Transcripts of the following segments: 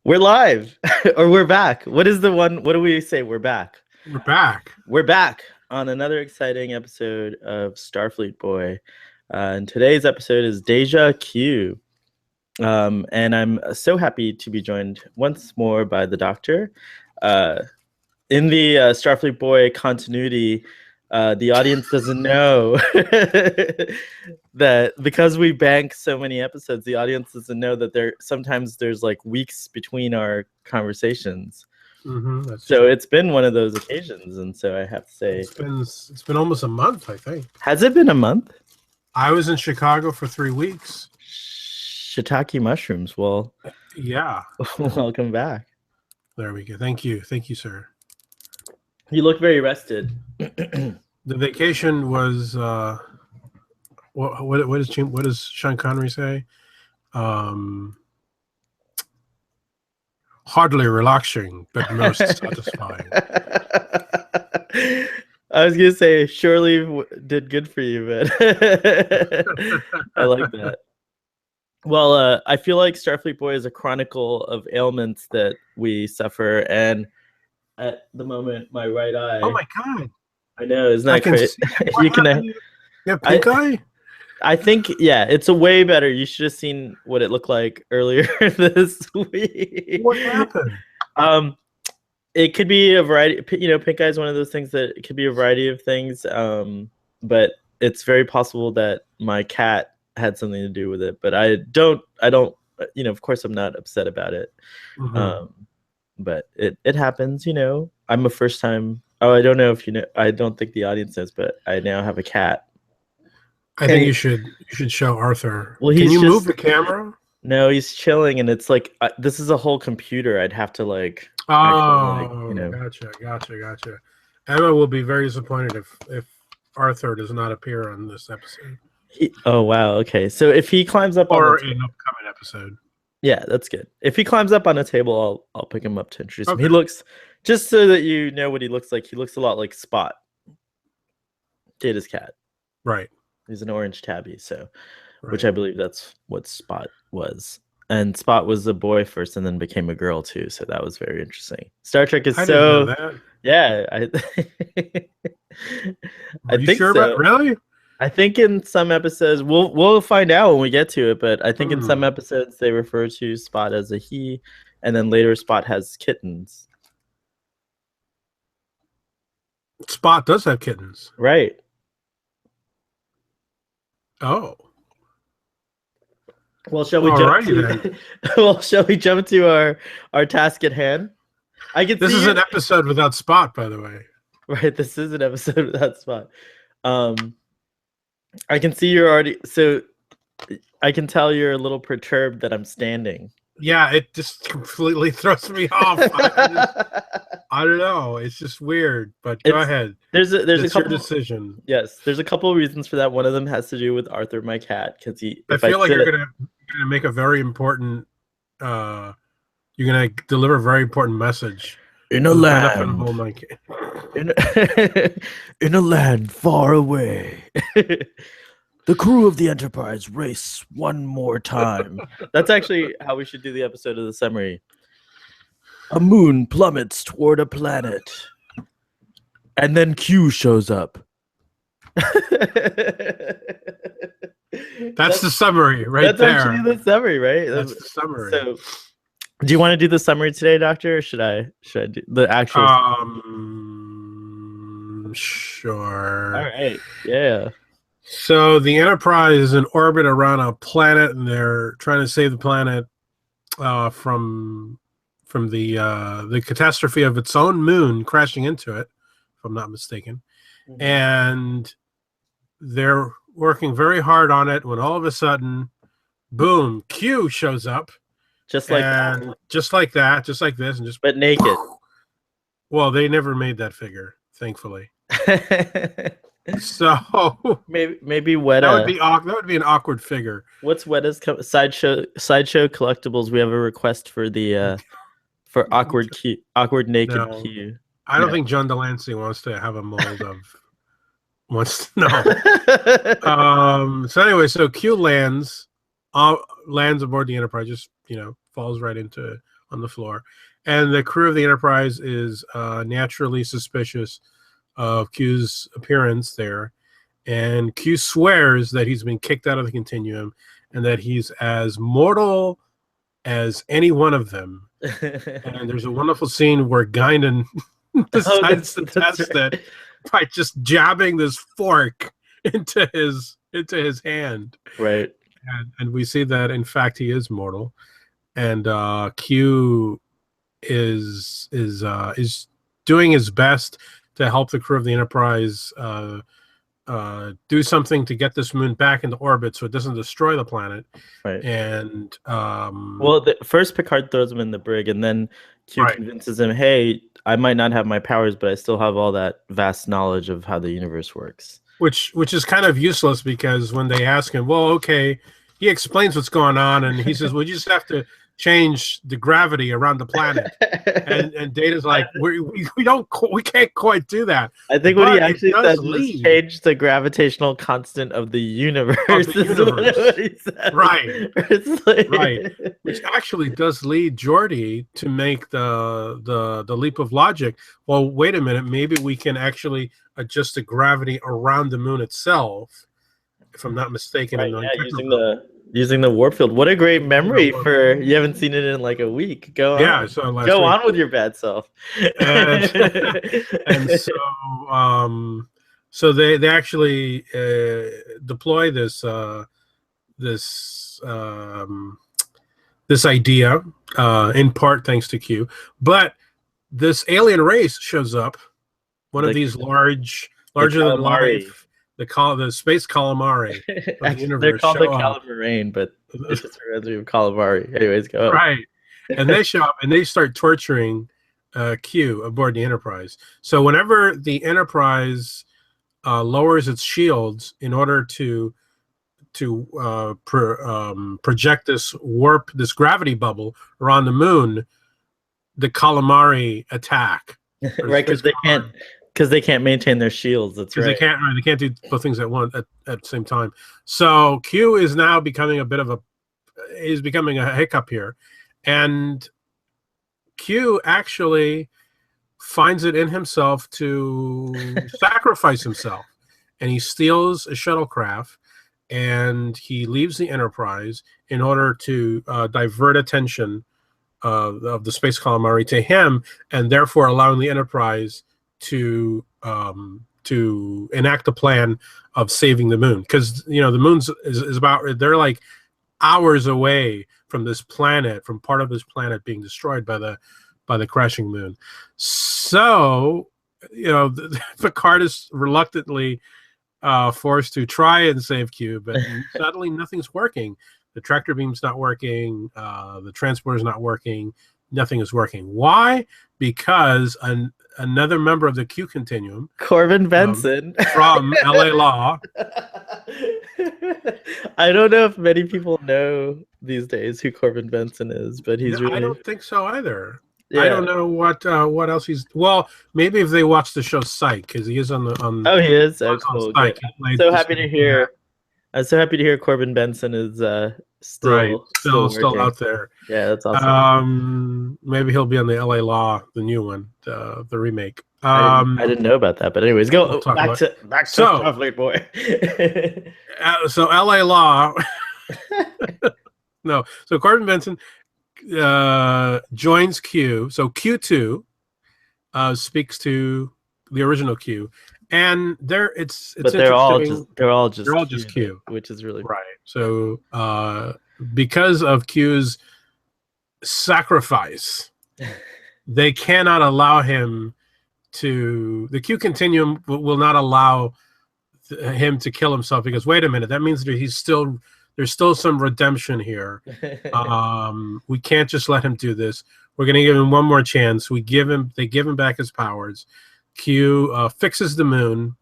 We're live, or we're back. What is the one? What do we say? We're back. We're back. We're back on another exciting episode of Starfleet Boy. And today's episode is Deja Q. And I'm so happy to be joined once more by the Doctor. In the Starfleet Boy continuity, the audience doesn't know that because we bank so many episodes, the audience doesn't know that there's like weeks between our conversations. So it's been one of those occasions, and so I have to say it's been almost a month, I think. Has it been a month? I was in Chicago for 3 weeks. Shiitake mushrooms. Well, yeah. Welcome back. There we go. Thank you, sir. You look very rested. The vacation was what does Sean Connery say? Hardly relaxing, but most satisfying. I was gonna say surely did good for you, but I like that. Well, I feel like Starfleet Boy is a chronicle of ailments that we suffer, and at the moment, my right eye. Oh my god! I know, isn't that crazy? You can. Yeah, pink eye. I think, yeah, it's a way better. You should have seen what it looked like earlier this week. What happened? It could be a variety. You know, pink eye is one of those things that it could be a variety of things. But it's very possible that my cat had something to do with it. But I don't. You know, of course, I'm not upset about it. But it happens. You know, I'm a first time. Oh, I don't know if you know. I don't think the audience knows, but I now have a cat. I think you should show Arthur. Well, can you move the camera? No, he's chilling, and it's like this is a whole computer. I'd have to like. Oh, gotcha. Emma will be very disappointed if Arthur does not appear on this episode. Oh wow, okay. So if he climbs up or in an upcoming episode. Yeah, that's good. If he climbs up on a table, I'll pick him up to introduce him. He looks, just so that you know what he looks like. He looks a lot like Spot, Data's cat. Right. He's an orange tabby, so which I believe that's what Spot was. And Spot was a boy first and then became a girl too, so that was very interesting. Star Trek is didn't know that. Yeah, I think sure so. about really? I think in some episodes we'll find out when we get to it, but I think in some episodes they refer to Spot as a he, and then later Spot has kittens. Spot does have kittens. Right. Oh. Well, shall we jump to our task at hand? This is an episode without Spot, by the way. Right, this is an episode without Spot. I can see you're already, so I can tell you're a little perturbed that I'm standing. Yeah, it just completely throws me off. I don't know. It's just weird, but go ahead. There's a couple your decision. Yes, there's a couple of reasons for that. One of them has to do with Arthur, my cat, because I feel like you're gonna make a very important. You're gonna deliver a very important message. In a land, in a land far away, the crew of the Enterprise race one more time. That's actually how we should do the episode of the summary. A moon plummets toward a planet, and then Q shows up. That's the summary, right there. That's actually the summry, right? That's the summary. So, do you want to do the summary today, Doctor, or should I do the actual? Sure. All right. Yeah. So the Enterprise is in orbit around a planet, and they're trying to save the planet from the catastrophe of its own moon crashing into it, if I'm not mistaken. And they're working very hard on it when all of a sudden, boom, Q shows up. Just like this, and just but naked. Well, they never made that figure, thankfully. So maybe Weta. That would be an awkward figure. What's Weta's sideshow collectibles? We have a request for the for awkward naked Q. I don't think John Delancey wants to have a mold of. No. So anyway, so Q lands aboard the Enterprise. Just falls right into on the floor. And the crew of the Enterprise is naturally suspicious of Q's appearance there. And Q swears that he's been kicked out of the Continuum and that he's as mortal as any one of them. And there's a wonderful scene where Guinan decides to test it by just jabbing this fork into his hand. Right. And we see that in fact he is mortal. And Q is doing his best to help the crew of the Enterprise do something to get this moon back into orbit so it doesn't destroy the planet. Right. And well, first Picard throws him in the brig, and then Q convinces him, "Hey, I might not have my powers, but I still have all that vast knowledge of how the universe works." Which is kind of useless, because when they ask him, well, okay, he explains what's going on, and he says, "Well, you just have to change the gravity around the planet." and Data's like, we can't quite do that. I think what he actually said was change the gravitational constant of the universe. What he said. Right. Like... right. Which actually does lead Geordi to make the leap of logic. Well, wait a minute, maybe we can actually adjust the gravity around the moon itself, if I'm not mistaken. Right, using the warp field. What a great memory for you haven't seen it in like a week. Go on with your bad self. And so they actually deploy this idea in part thanks to Q, but this alien race shows up, one of these larger than life. The space calamari. They're called the calamarain, but it's just a residue of calamari. Anyways, go on. Right. And they show up and they start torturing Q aboard the Enterprise. So whenever the Enterprise lowers its shields in order to project this gravity bubble around the moon, the calamari attack. Right, because they can't maintain their shields. That's right. They can't do both things at the same time. So Q is now becoming a hiccup here, and Q actually finds it in himself to sacrifice himself, and he steals a shuttlecraft, and he leaves the Enterprise in order to divert attention of the space calamari to him, and therefore allowing the Enterprise to enact a plan of saving the moon, because the moon is about, they're like hours away from this planet, from part of this planet being destroyed by the crashing moon. So Picard is reluctantly forced to try and save Q, but suddenly nothing's working. The tractor beam's not working, the transporter's not working, nothing is working. Why? Because another member of the Q Continuum, Corbin Benson, from LA Law. I don't know if many people know these days who Corbin Benson is, but he's really... I don't think so either. Yeah. I don't know what else he's... Well, maybe if they watch the show Psych, because he is on the... Oh, he is? Oh, cool. I'm so happy to hear... I'm so happy to hear Corbin Benson is still out there. Yeah, that's awesome. Maybe he'll be on the LA Law, the new one, the remake. I didn't know about that, but anyways, back to Starfleet Boy. So LA Law. No, so Corbin Benson joins Q. So Q2 speaks to the original Q. And they're all just Q, which is really right. So because of Q's sacrifice, they cannot allow him to. The Q Continuum will not allow him to kill himself, because wait a minute, that means that there's still some redemption here. We can't just let him do this. We're going to give him one more chance. They give him back his powers. Q fixes the moon,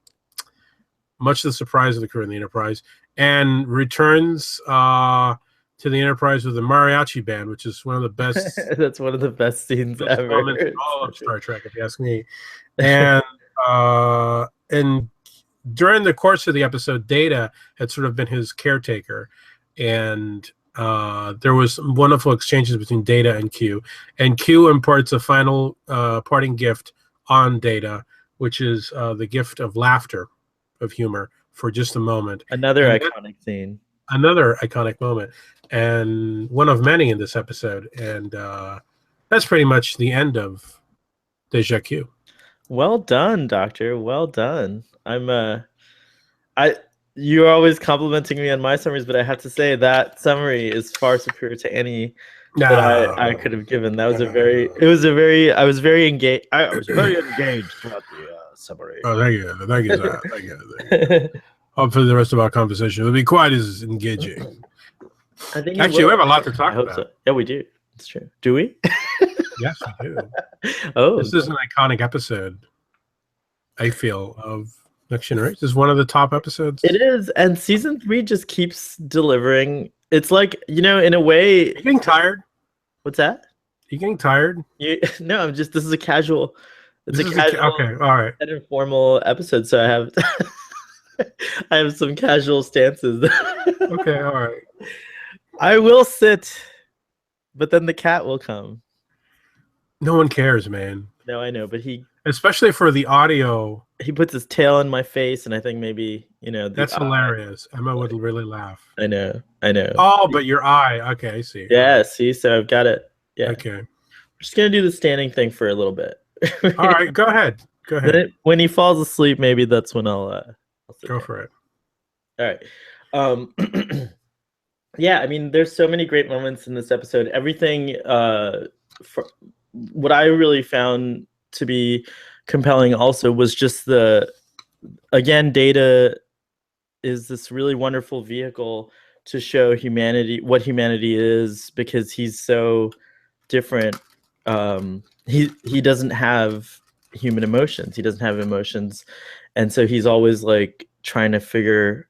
much to the surprise of the crew in the Enterprise, and returns to the Enterprise with a mariachi band, which is one of the best. That's one of the best scenes ever. All of Star Trek, if you ask me. And during the course of the episode, Data had sort of been his caretaker, and there was wonderful exchanges between Data and Q, and Q imparts a final parting gift on Data, which is the gift of laughter, of humor, for just a moment. Another iconic scene. Another iconic moment, and one of many in this episode. And that's pretty much the end of Deja Q. Well done, Doctor. Well done. You're always complimenting me on my summaries, but I have to say that summary is far superior to any that I could have given. That was I was very engaged. I was very engaged throughout the summary. Oh, thank you. Thank you, sir. Thank you. Hopefully the rest of our conversation will be quite as engaging. I think actually, we have a lot to talk about. So. Yeah, we do. It's true. Do we? Yes, we do. Oh, this is an iconic episode, I feel, of Next Generation. This is one of the top episodes. It is, and season 3 just keeps delivering. It's like, in a way. Are you getting tired? What's that? Are you getting tired? No, I'm just. This is a casual. It's this a casual, okay, all right, an informal episode. So I have, I have some casual stances. Okay, all right. I will sit, but then the cat will come. No one cares, man. No, I know, but especially for the audio. He puts his tail in my face, and I think maybe that's hilarious. Emma would really laugh. I know. Oh, but your eye. Okay, I see. Yeah, see, so I've got it. Yeah. Okay. I'm just gonna do the standing thing for a little bit. All right, go ahead. Go ahead. When he falls asleep, maybe that's when I'll go for it. All right. Yeah, I mean, there's so many great moments in this episode. Everything. What I really found to be compelling also was just again, Data is this really wonderful vehicle to show humanity, what humanity is, because he's so different. He doesn't have human emotions. He doesn't have emotions. And so he's always like trying to figure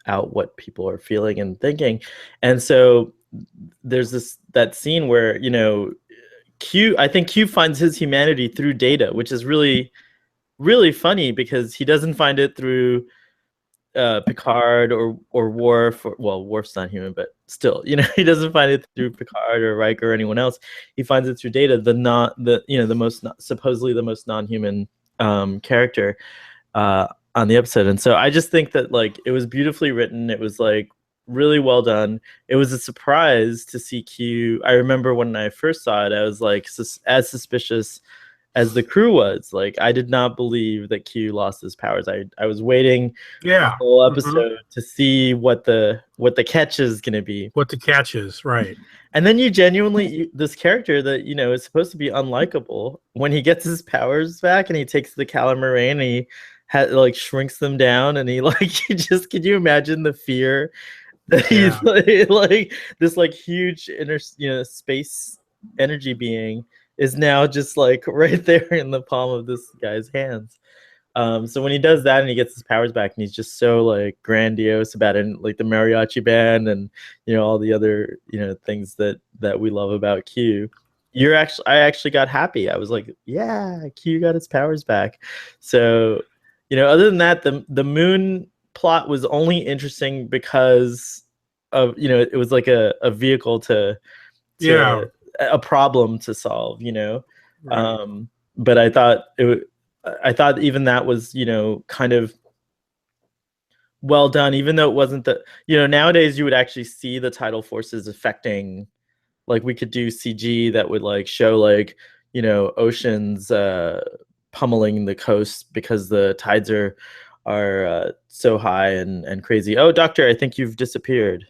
out what people are feeling and thinking. And so there's that scene where, I think Q finds his humanity through Data, which is really, really funny because he doesn't find it through Picard or Worf. Worf's not human, but still, he doesn't find it through Picard or Riker or anyone else. He finds it through Data, supposedly the most non-human character on the episode. And so I just think that it was beautifully written. It was really well done. It was a surprise to see Q. I remember when I first saw it, I was as suspicious as the crew was. I did not believe that Q lost his powers. I was waiting the whole episode to see what the catch is going to be. What the catch is, right. And then this character that, is supposed to be unlikable, when he gets his powers back and he takes the Calamarain and he shrinks them down and he can you imagine the fear that he's this huge inner space energy being is now just right there in the palm of this guy's hands. So when he does that and he gets his powers back and he's just so grandiose about it, and, the mariachi band and all the other things that we love about Q, I actually got happy. I was like, yeah, Q got his powers back. So other than that, the moon plot was only interesting because of it was a vehicle to a problem to solve, right. But I thought even that was kind of well done, even though it wasn't nowadays you would actually see the tidal forces affecting, we could do CG that would show oceans pummeling the coast because the tides are so high and crazy. Oh, Doctor, I think you've disappeared.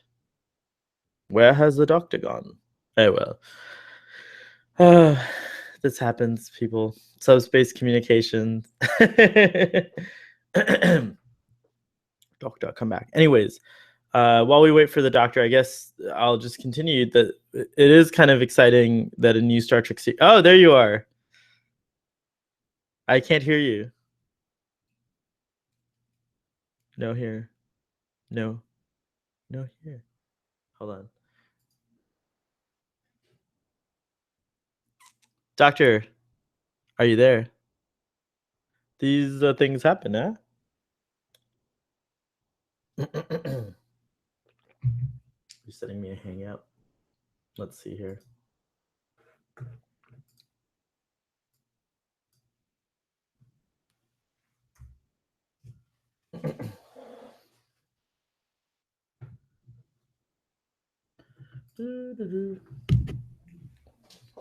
Where has the Doctor gone? Oh well. This happens, people. Subspace communication. Doctor, come back. Anyways, while we wait for the Doctor, I guess I'll just continue that it is kind of exciting that a new Star Trek series. Oh, there you are. I can't hear you. No here. No here. Hold on. Doctor, are you there? These things happen, huh? sending me a hangout. Let's see here.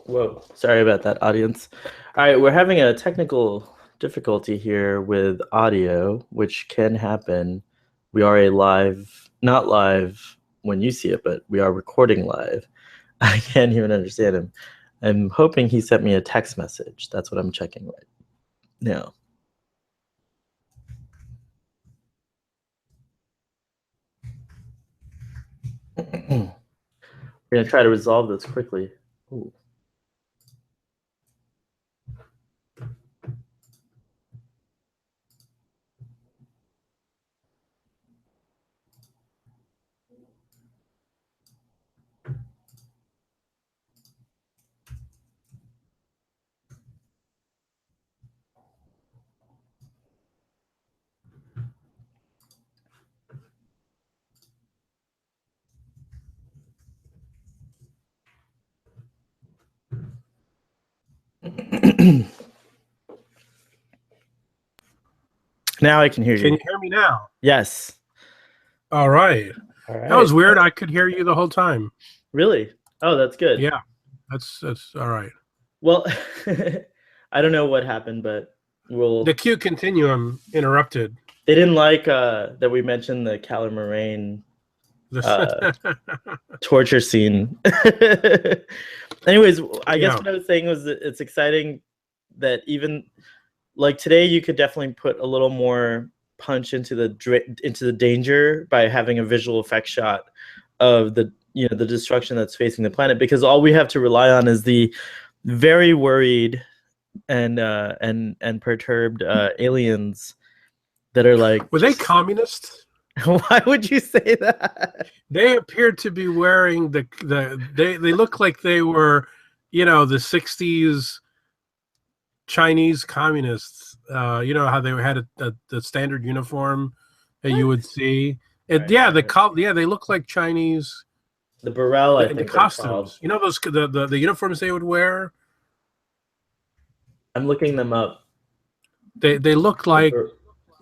Whoa, sorry about that, audience. All right, we're having a technical difficulty here with audio, which can happen. We are not live when you see it, but we are recording live. I can't even understand him. I'm hoping he sent me a text message. That's what I'm checking right now. We're going to try to resolve this quickly. Ooh. Now I can hear you. Can you hear me now? Yes. All right. That was weird. I could hear you the whole time. Really? Oh, that's good. Yeah, that's all right. Well, I don't know what happened, but the Q continuum interrupted. They didn't like that we mentioned the Calamarain torture scene. Anyways, I guess what I was saying was that it's exciting that even like today you could definitely put a little more punch into the danger by having a visual effect shot of the destruction that's facing the planet, because all we have to rely on is the very worried and perturbed aliens that are like, were they communist? Why would you say that? They appeared to be wearing they look like they were, the 60s Chinese communists. You know how they had the standard uniform that you would see. Right. They look like Chinese. The peril, I think, the costumes. You know those the uniforms they would wear. I'm looking them up. They look like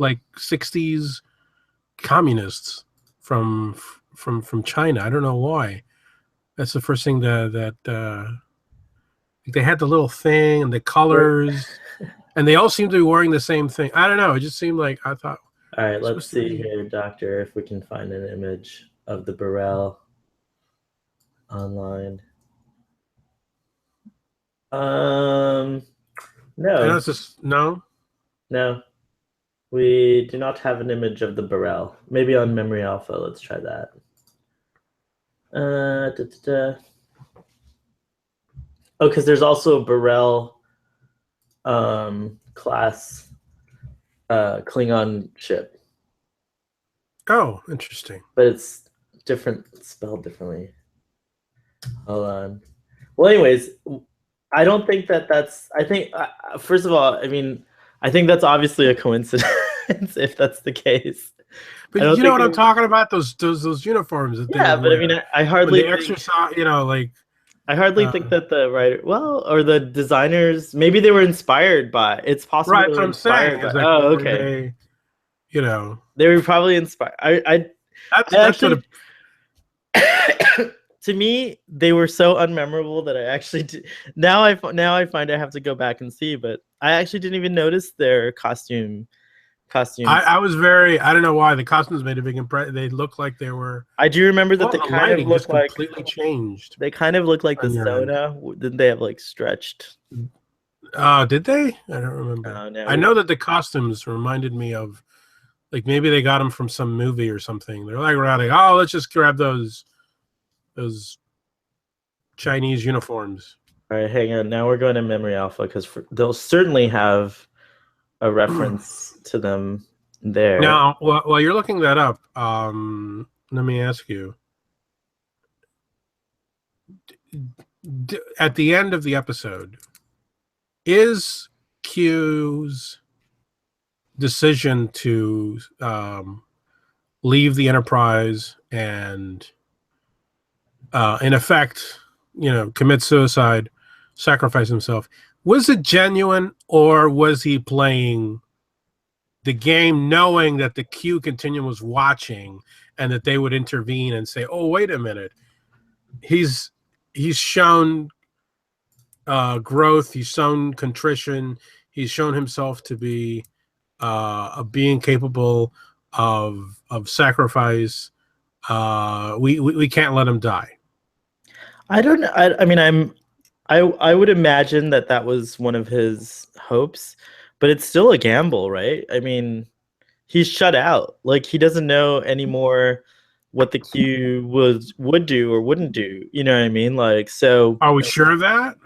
60s communists from China. I don't know why. That's the first thing that they had the little thing and the colors, and they all seem to be wearing the same thing. I don't know. It just seemed like I thought. All right, let's see here, Doctor, if we can find an image of the peril online. No. It's just, no. We do not have an image of the peril. Maybe on Memory Alpha. Let's try that. Oh, because there's also a peril class Klingon ship. Oh, interesting. But it's different, spelled differently. Hold on. Well, anyways, I don't think that's. I think first of all, I think that's obviously a coincidence if that's the case. But you know what I'm talking about? Those uniforms. That but I hardly think, exercise. I hardly think that the writer, or the designers, maybe they were inspired by. It's possible. Right, that's what I'm saying. Okay. They were probably inspired. To me, they were so unmemorable that I actually now I find I have to go back and see, but I actually didn't even notice their costumes. I was very, I don't know why the costumes made a big impression. They looked like they were. I do remember that they kind of looked like completely changed. They kind of looked like the Sona. Didn't they have like stretched? Did they? I don't remember. No, I know that the costumes reminded me of, like, maybe they got them from some movie or something. They're like, oh, let's just grab those Chinese uniforms. All right, hang on. Now we're going to Memory Alpha because they'll certainly have a reference to them there. Now, while you're looking that up, let me ask you. At the end of the episode, is Q's decision to leave the Enterprise and in effect, commit suicide, sacrifice himself. Was it genuine, or was he playing the game knowing that the Q continuum was watching and that they would intervene and say, oh, wait a minute. He's shown growth. He's shown contrition. He's shown himself to be a being capable of sacrifice. We can't let him die. I don't know. I mean, I would imagine that was one of his hopes, but it's still a gamble, right? I mean, he's shut out. Like, he doesn't know anymore what the Q would do or wouldn't do. You know what I mean? Like, so are we sure of that?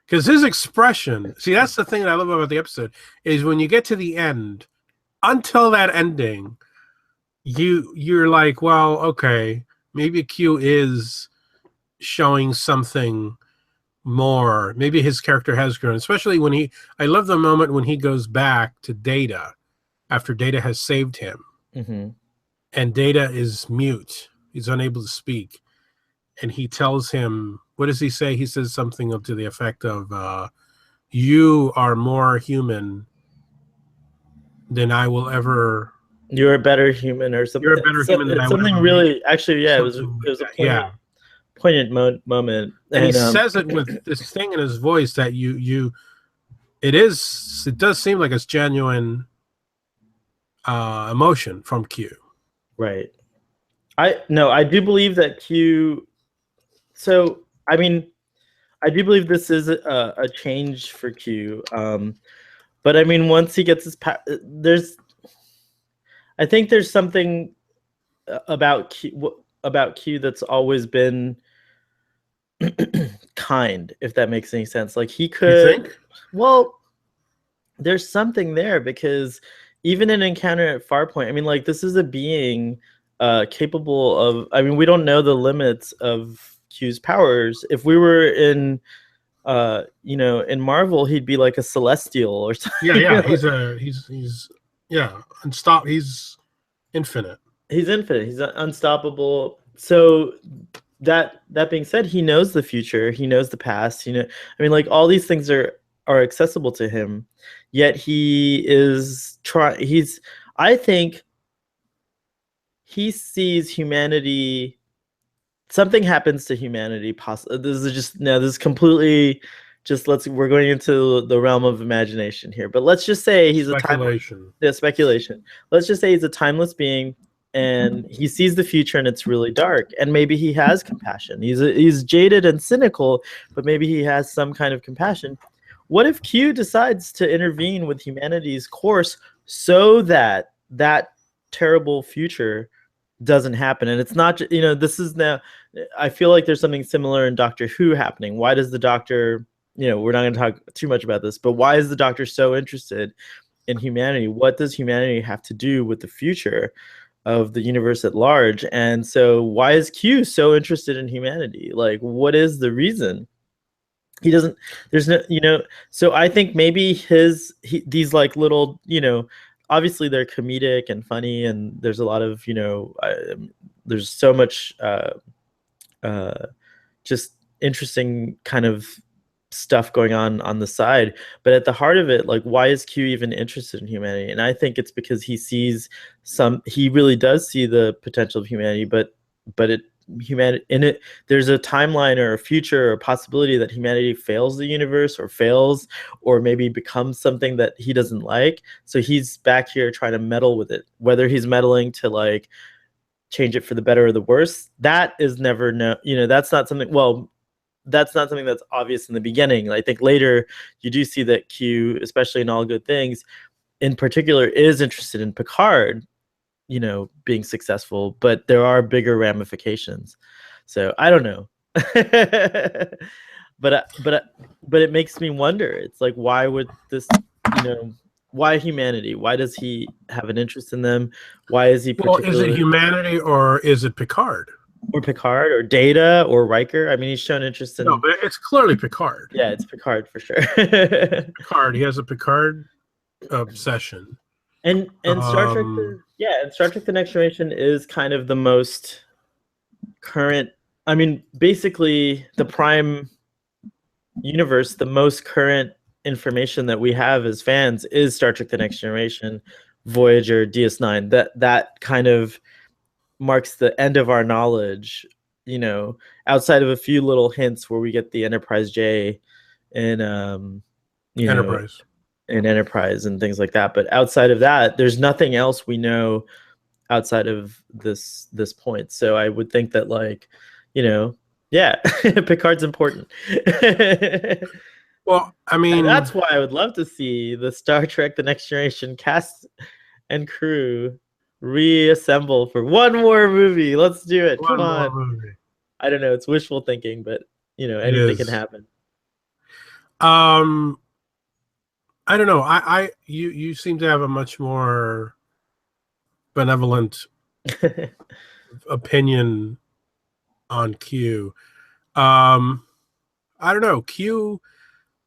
Because his expression, see, that's the thing that I love about the episode, is when you get to the end, until that ending, you're like, well, okay, maybe Q is showing something more. Maybe his character has grown, especially when I love the moment when he goes back to Data after Data has saved him. Mm-hmm. And Data is mute. He's unable to speak. And he tells him, what does he say? He says something to the effect of, you are more human than I will ever. You're a better human or something. You're a better human than I will ever. Something really, actually, yeah, it was a poignant moment. And he says it with this thing in his voice that it does seem like it's genuine emotion from Q. Right. I do believe that Q. So, I mean, I do believe this is a change for Q. But I mean, once he gets his I think there's something about Q that's always been kind, if that makes any sense. Like, he could. You think? Well, there's something there, because even in Encounter at Farpoint, I mean, like, this is a being capable of. I mean, we don't know the limits of Q's powers. If we were in in Marvel, he'd be like a celestial or something. Yeah. He's He's infinite. He's infinite. He's unstoppable. So that being said, he knows the future. He knows the past. I mean, like, all these things are accessible to him. Yet he is I think he sees humanity. Something happens to humanity. This is completely just we're going into the realm of imagination here. But let's just say he's speculation. Speculation. Let's just say he's a timeless being, and he sees the future, and it's really dark. And maybe he has compassion. He's jaded and cynical, but maybe he has some kind of compassion. What if Q decides to intervene with humanity's course so that terrible future doesn't happen? And it's not, this is now, I feel like there's something similar in Doctor Who happening. Why does the Doctor, we're not going to talk too much about this, but why is the Doctor so interested in humanity? What does humanity have to do with the future of the universe at large? And so why is Q so interested in humanity? Like, what is the reason? He doesn't, there's no, so I think maybe these like little, obviously they're comedic and funny, and there's a lot of, there's so much just interesting kind of stuff going on the side. But at the heart of it, like, why is Q even interested in humanity? And I think it's because he really does see the potential of humanity, but humanity in it, there's a timeline or a future or a possibility that humanity fails the universe or maybe becomes something that he doesn't like. So he's back here trying to meddle with it, whether he's meddling to like change it for the better or the worse. That is never that's not something that's obvious in the beginning. I think later you do see that Q, especially in All Good Things in particular, is interested in Picard being successful, but there are bigger ramifications. So I don't know. but it makes me wonder. It's like, why would this, why humanity? Why does he have an interest in them? Why is he is it humanity or is it Picard? Or Picard or Data or Riker? I mean, he's shown interest in. No, but it's clearly Picard. Yeah, it's Picard for sure. Picard. He has a Picard obsession. And Star Trek, and Star Trek: The Next Generation is kind of the most current I mean, basically, the Prime universe, the most current information that we have as fans is Star Trek: The Next Generation, Voyager, DS9. That kind of marks the end of our knowledge. You know, outside of a few little hints where we get the Enterprise J, and you know, Enterprise. in Enterprise and things like that. But outside of that, there's nothing else we know outside of this point. So I would think that, like, you know, yeah, Picard's important. Well, I And mean, that's why I would love to see the Star Trek: The Next Generation cast and crew reassemble for one more movie. Let's do it. Come one more on. movie. I don't know. It's wishful thinking, but you know, It anything can is. happen. I don't know. You seem to have a much more benevolent opinion on Q. I don't know. Q,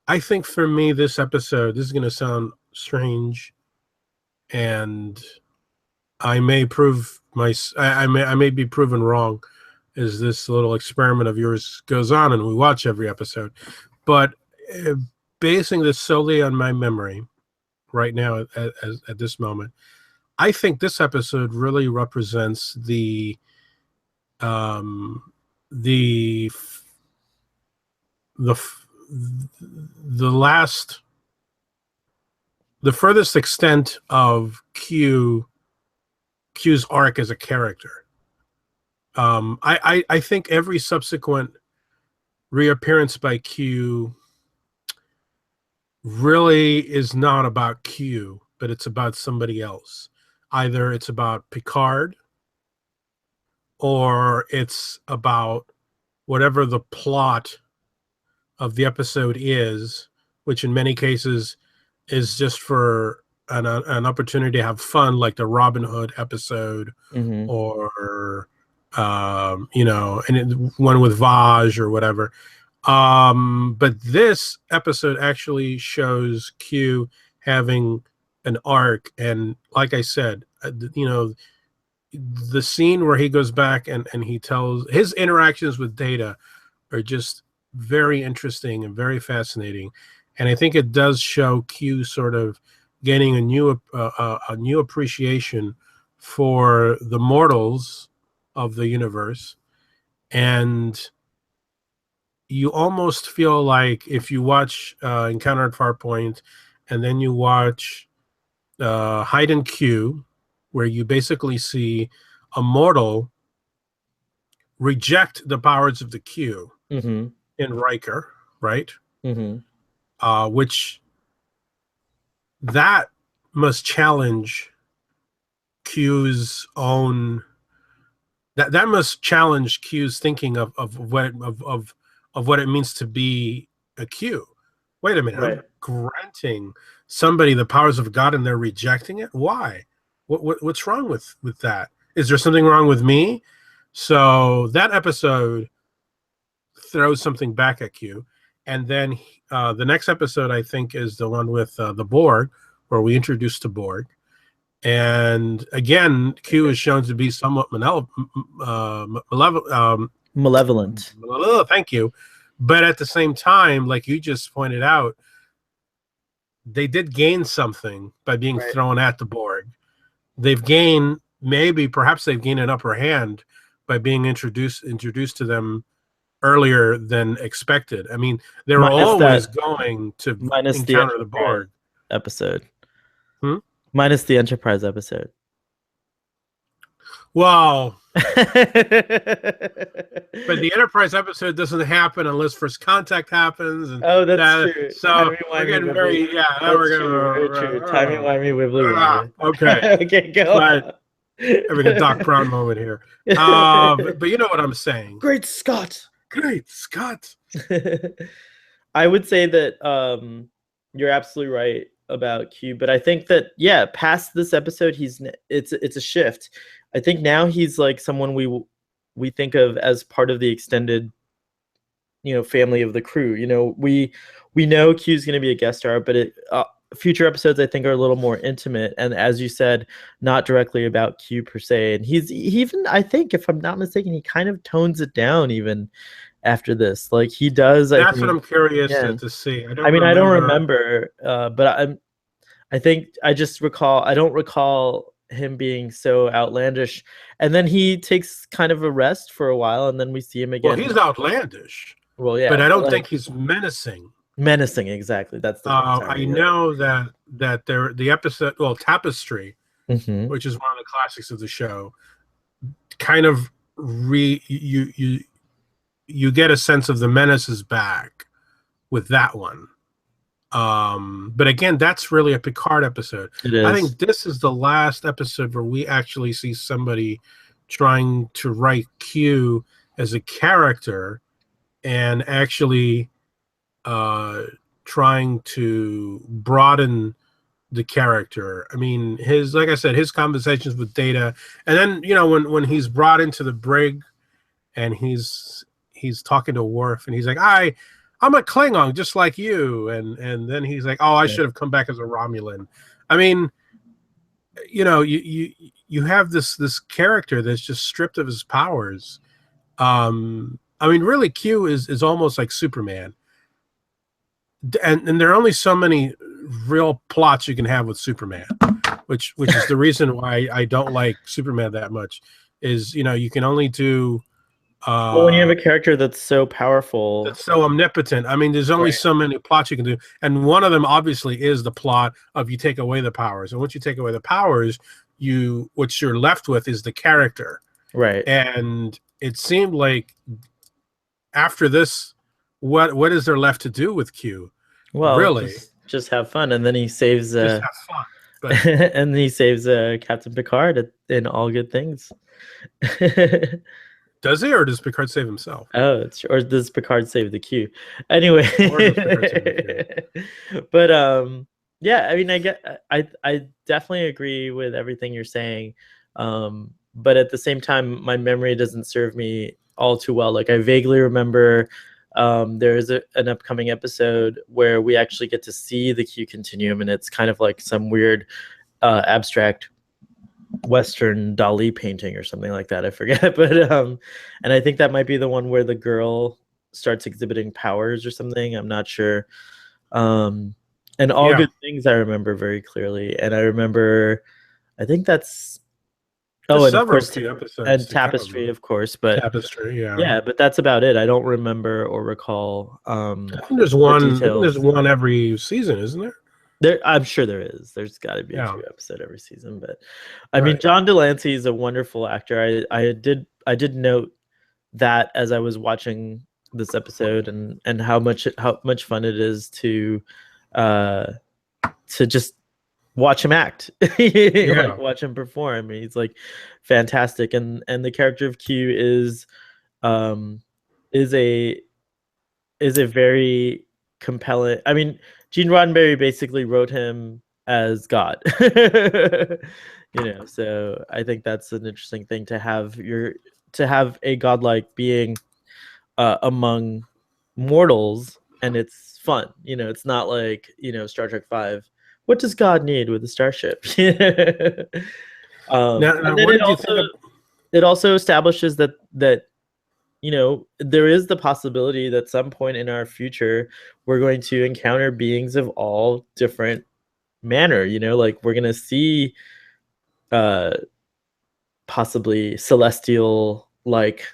I think for me, this episode, this is going to sound strange, and I may prove I may be proven wrong as this little experiment of yours goes on and we watch every episode. But basing this solely on my memory right now at this moment, I think this episode really represents the last, the furthest extent of Q's arc as a character. I think every subsequent reappearance by Q really is not about Q, but it's about somebody else. Either it's about Picard, or it's about whatever the plot of the episode is, which in many cases is just for an opportunity to have fun, like the Robin Hood episode, or and one with Vaj or whatever. But this episode actually shows Q having an arc, and like I said, the scene where he goes back and he tells his interactions with Data are just very interesting and very fascinating, and I think it does show Q sort of getting a new appreciation for the mortals of the universe. And you almost feel like if you watch Encounter at Farpoint and then you watch Hide and Q, where you basically see a mortal reject the powers of the Q in Riker, right? Which that must challenge Q's own. That must challenge Q's thinking of what it means to be a Q. Wait a minute, right. I'm granting somebody the powers of God and they're rejecting it. Why? What's wrong with that? Is there something wrong with me? So that episode throws something back at Q, and then the next episode I think is the one with the Borg, where we introduce the Borg. And again, Q is shown to be somewhat malevolent. Thank you. But at the same time, like you just pointed out, they did gain something by being thrown at the Borg. They've gained, perhaps they've gained an upper hand by being introduced to them earlier than expected. I mean, they were always going to encounter the Borg episode. Minus the Enterprise episode. Wow. But the Enterprise episode doesn't happen unless First Contact happens. And that's true. So we're getting very true. Timey-wimey, wibbly. Okay. Okay, go on. Having a Doc Brown moment here. But you know what I'm saying. Great Scott. I would say that you're absolutely right about Q, but I think that past this episode, it's a shift. I think now he's like someone we think of as part of the extended, family of the crew. We know Q's going to be a guest star, but future episodes I think are a little more intimate, and as you said, not directly about Q per se. And he even, I think, if I'm not mistaken, he kind of tones it down even after this. Like he does. That's what I'm curious yeah. to see. I don't remember, but I think I just recall. I don't recall him being so outlandish. And then he takes kind of a rest for a while, and then we see him again. Well, he's outlandish. Well, yeah, but I don't think he's menacing. Menacing, exactly. That's the I know that the episode, well, Tapestry, which is one of the classics of the show, kind of you get a sense of the menace is back with that one. But again, that's really a Picard episode. It is. I think this is the last episode where we actually see somebody trying to write Q as a character and actually trying to broaden the character. I mean, like I said, his conversations with Data, and then when he's brought into the brig and he's talking to Worf and he's like, I'm a Klingon just like you, and then he's like, I should have come back as a Romulan. I mean, you have this character that's just stripped of his powers. I mean, really, Q is almost like Superman. And there are only so many real plots you can have with Superman, which is the reason why I don't like Superman that much. Is you can only do. Well, when you have a character that's so powerful, that's so omnipotent. I mean, there's only so many plots you can do, and one of them obviously is the plot of you take away the powers, and once you take away the powers, what you're left with is the character, right? And it seemed like after this, what is there left to do with Q? Well, really, just have fun, and then he saves. Just have fun, but... and he saves Captain Picard in All Good Things. Does he, or does Picard save himself? Oh, or does Picard save the Q? Anyway, but yeah, I mean, I definitely agree with everything you're saying, but at the same time, my memory doesn't serve me all too well. Like I vaguely remember. There is an upcoming episode where we actually get to see the Q continuum, and it's kind of like some weird abstract Western Dali painting or something like that. I forget, but and I think that might be the one where the girl starts exhibiting powers or something. I'm not sure. And All Good Things I remember very clearly, and I remember, I think that's. And of course, and Tapestry, of course, but Tapestry, yeah, but that's about it. I don't remember or recall. I think there's one. There's one every season, isn't there? I'm sure there is. There's got to be a Q episode every season, but I mean, John Delancey is a wonderful actor. I did note that as I was watching this episode, and how much fun it is to just watch him act, like watch him perform. He's like fantastic, and the character of Q is a very compelling. I mean, Gene Roddenberry basically wrote him as God, So I think that's an interesting thing to have a godlike being among mortals, and it's fun. It's not like Star Trek V. What does God need with a starship? Now, it also establishes that there is the possibility that some point in our future we're going to encounter beings of all different manner. Like we're going to see possibly celestial, like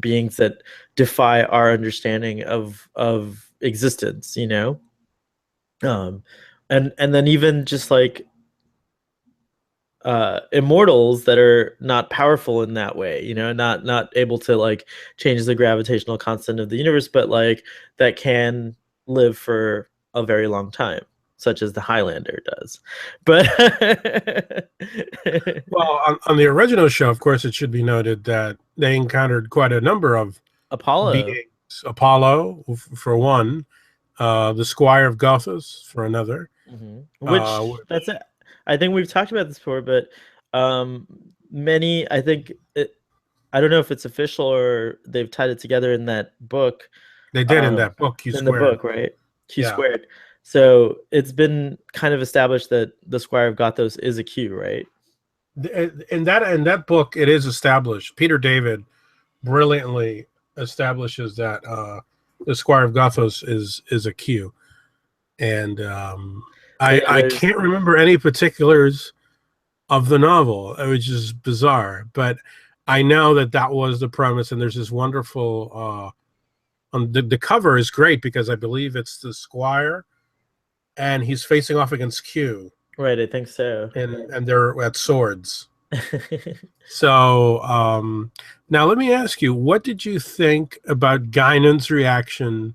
beings that defy our understanding of existence. And then even just like immortals that are not powerful in that way, not able to like change the gravitational constant of the universe, but like that can live for a very long time, such as the Highlander does. But well, on the original show, of course, it should be noted that they encountered quite a number of beings. Apollo for one, the Squire of Gothas for another. Which that's it. I think we've talked about this before, but many, I think I don't know if it's official or they've tied it together in that book. They did in that book, the book, right? Q squared. So it's been kind of established that the Squire of Gothos is a Q, right? In that book, it is established. Peter David brilliantly establishes that the Squire of Gothos is a Q, and I can't remember any particulars of the novel, which is bizarre, but I know that was the premise, and there's this wonderful. The cover is great because I believe it's the Squire, and he's facing off against Q. Right, I think so. And they're at swords. So now let me ask you, what did you think about Guinan's reaction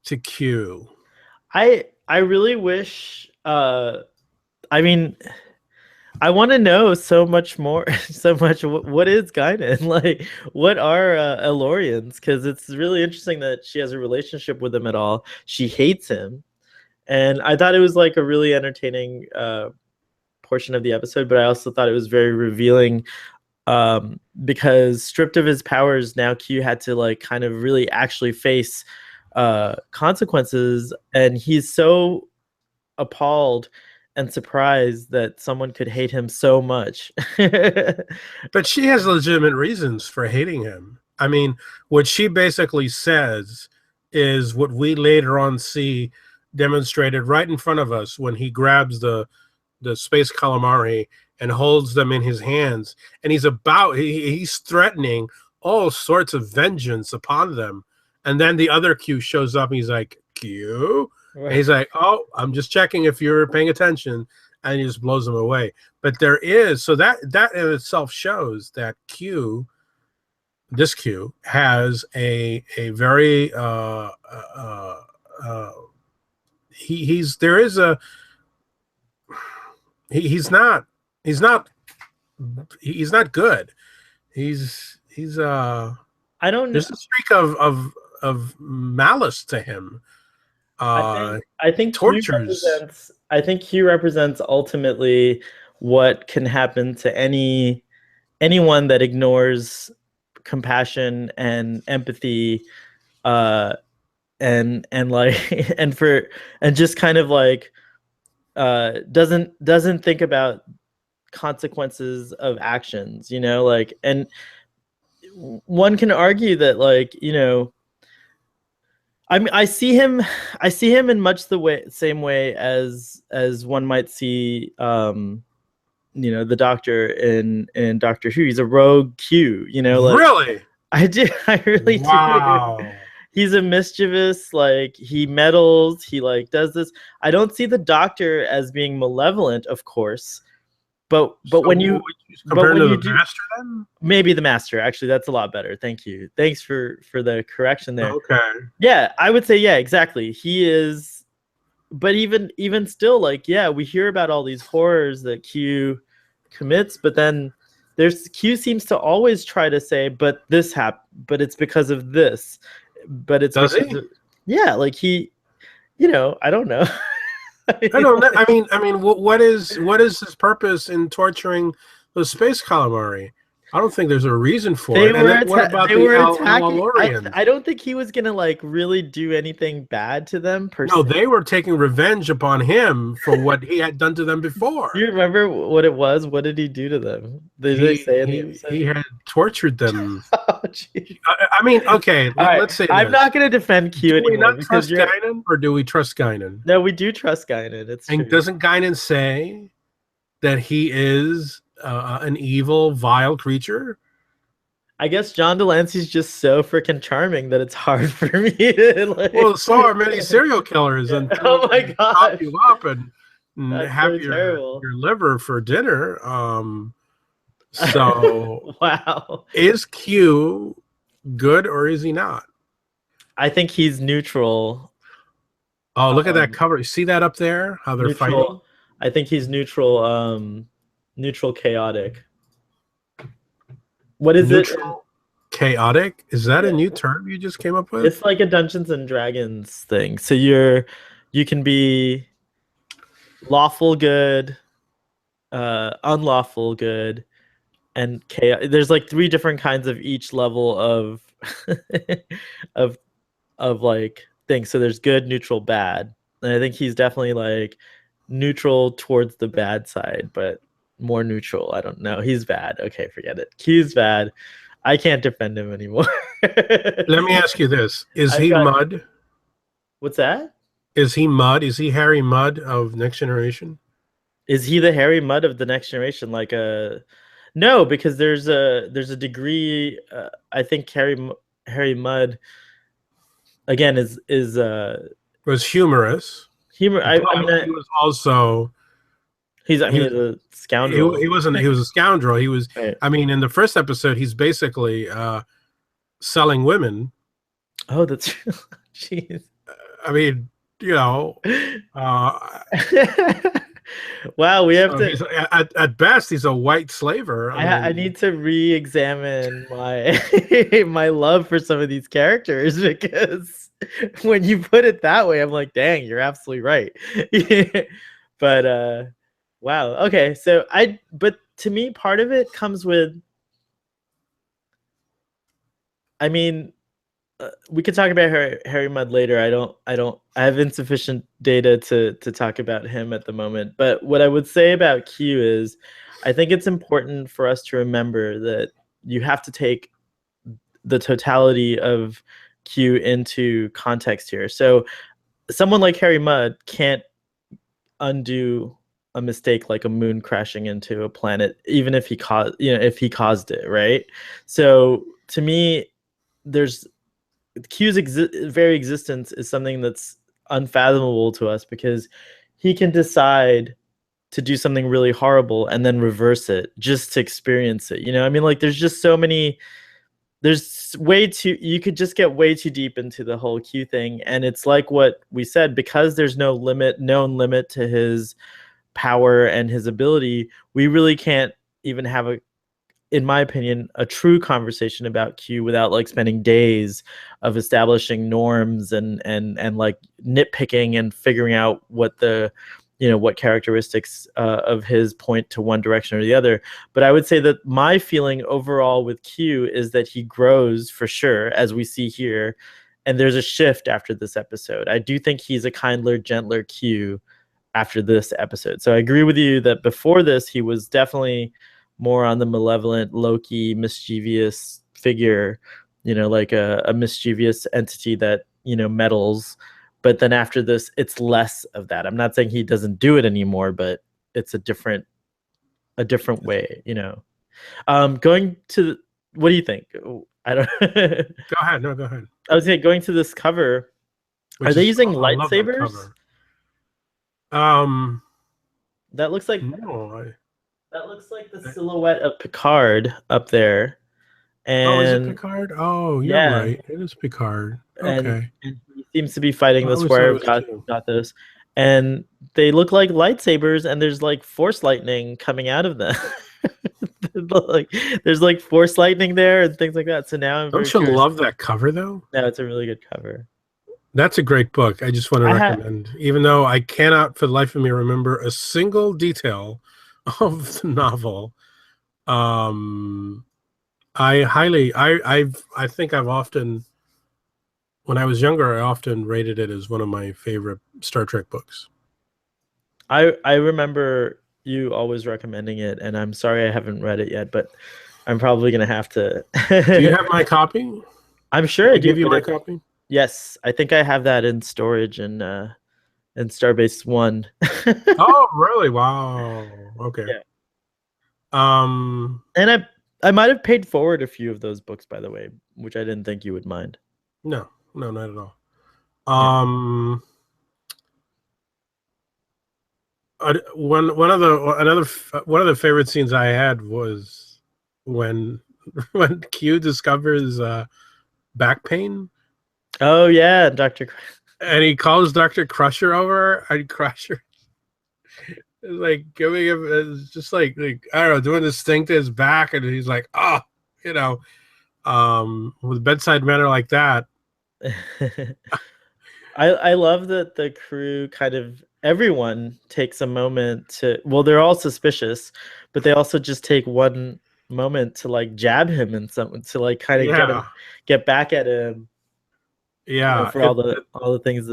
to Q? I really wish I mean, I want to know so much more, so much. What is Guinan? Like, what are Elorians? Because it's really interesting that she has a relationship with him at all. She hates him. And I thought it was like a really entertaining portion of the episode, but I also thought it was very revealing because stripped of his powers, now Q had to like kind of really actually face consequences. And he's so appalled and surprised that someone could hate him so much. But she has legitimate reasons for hating him. I mean, what she basically says is what we later on see demonstrated right in front of us when he grabs the space calamari and holds them in his hands, and he's threatening all sorts of vengeance upon them. And then the other Q shows up and he's like, Q? And he's like, oh, I'm just checking if you're paying attention, and he just blows them away. But there is, so that in itself shows that this Q has a very he's not good. He's I don't know. There's a streak of malice to him. I think tortures. Q represents ultimately what can happen to anyone that ignores compassion and empathy, and like and just kind of like doesn't think about consequences of actions, you know, like, and one can argue that, like, you know, I mean, I see him in much the same way as one might see, you know, the Doctor in Doctor Who. He's a rogue Q, you know, like, really. I really do. He's a mischievous, like, he meddles, he like does this. I don't see the Doctor as being malevolent, of course, but so when you compare to the Master, then maybe the Master, actually, that's a lot better. Thank you. Thanks for the correction there. Okay. Yeah, I would say, yeah, exactly. He is, but even still, like, yeah, we hear about all these horrors that Q commits, but then Q seems to always try to say, but this happened, but it's because of this, but it's does he? Yeah, like he, you know, I don't know. I don't know. I mean, what is his purpose in torturing the space calamari? I don't think there's a reason for it. And what about the Elorians? I don't think he was gonna like really do anything bad to them. No, they were taking revenge upon him for what he had done to them before. Do you remember what it was? What did he do to them? Did they say anything? He had tortured them. Oh, geez. I mean, okay, let's say I'm not going to defend Q anymore. Do we not trust Guinan, or do we trust Guinan? No, we do trust Guinan. It's true. Doesn't Guinan say that he is an evil, vile creature? I guess John Delancey's just so freaking charming that it's hard for me to, like... Well, so are many serial killers. And oh my god! Pop you up and have your liver for dinner. So wow, is Q good or is he not? I think he's neutral. Oh, look at that cover! You see that up there? How they're fighting? I think he's neutral. Neutral chaotic. What is neutral, it? Chaotic? Is that a new term you just came up with? It's like a Dungeons and Dragons thing. So you can be lawful good, unlawful good, and chaos. There's like 3 different kinds of each level of of like thing. So there's good, neutral, bad. And I think he's definitely like neutral towards the bad side, but more neutral. I don't know. He's bad. Okay, forget it. Q's bad. I can't defend him anymore. Let me ask you this. Is I've he got- Mudd? What's that? Is he Mudd? Is he Harry Mudd of Next Generation? Is he the Harry Mudd of the Next Generation? Like no, because there's a degree. I think Harry Mudd again is Was humorous. humor. I mean, he was also he's he was a scoundrel. he wasn't. He was a scoundrel. He was. Right. I mean, in the first episode, he's basically selling women. Oh, that's true. Jeez. I mean, you know. Wow, we have So to. at best, he's a white slaver. I need to re-examine my my love for some of these characters, because when you put it that way, I'm like, dang, you're absolutely right. But wow, okay. So but to me, part of it comes with. I mean, we could talk about Harry Mudd later. I have insufficient data to talk about him at the moment. But what I would say about Q is, I think it's important for us to remember that you have to take the totality of Q into context here. So someone like Harry Mudd can't undo a mistake like a moon crashing into a planet, even if he caused it, right? So to me, there's Q's very existence is something that's unfathomable to us, because he can decide to do something really horrible and then reverse it just to experience it. I mean, like, there's just so many. You could just get way too deep into the whole Q thing, and it's like what we said, because there's no known limit to his power and his ability. We really can't even have in my opinion, a true conversation about Q without like spending days of establishing norms and like nitpicking and figuring out what what characteristics of his point to one direction or the other. But I would say that my feeling overall with Q is that he grows for sure, as we see here, and there's a shift after this episode. I do think he's a kinder, gentler Q after this episode. So I agree with you that before this, he was definitely more on the malevolent, low-key, mischievous figure, like a mischievous entity that, meddles. But then after this, it's less of that. I'm not saying he doesn't do it anymore, but it's a different way, Going to, what do you think? I don't. Go ahead. No, go ahead. I was saying, going to this cover, are they using lightsabers? That looks like no. That looks like the silhouette of Picard up there. And is it Picard? Oh, you're right. It is Picard. Okay. And he seems to be fighting the Square of Gothos. And they look like lightsabers, and there's like force lightning coming out of them. There's like force lightning there and things like that. So now I'm Don't you love that cover though? No, it's a really good cover. That's a great book. I just want to recommend, even though I cannot for the life of me remember a single detail of the novel. I think I've often, when I was younger, I often rated it as one of my favorite Star Trek books. I remember you always recommending it, and I'm sorry I haven't read it yet, but I'm probably gonna have to. Do you have my copy? I'm sure I do. Give you my copy? Yes, I think I have that in storage in Starbase 1. Oh, really? Wow. Okay. Yeah. And I might have paid forward a few of those books, by the way, which I didn't think you would mind. No, not at all. One of the favorite scenes I had was when Q discovers back pain. Oh yeah, and he calls Dr. Crusher over, and Crusher is like giving him, it's just like I don't know, doing this thing to his back, and he's like, oh, with bedside manner like that. I love that the crew kind of, everyone takes a moment to, well, they're all suspicious, but they also just take one moment to like jab him and something to like kind of get back at him. Yeah, for all the things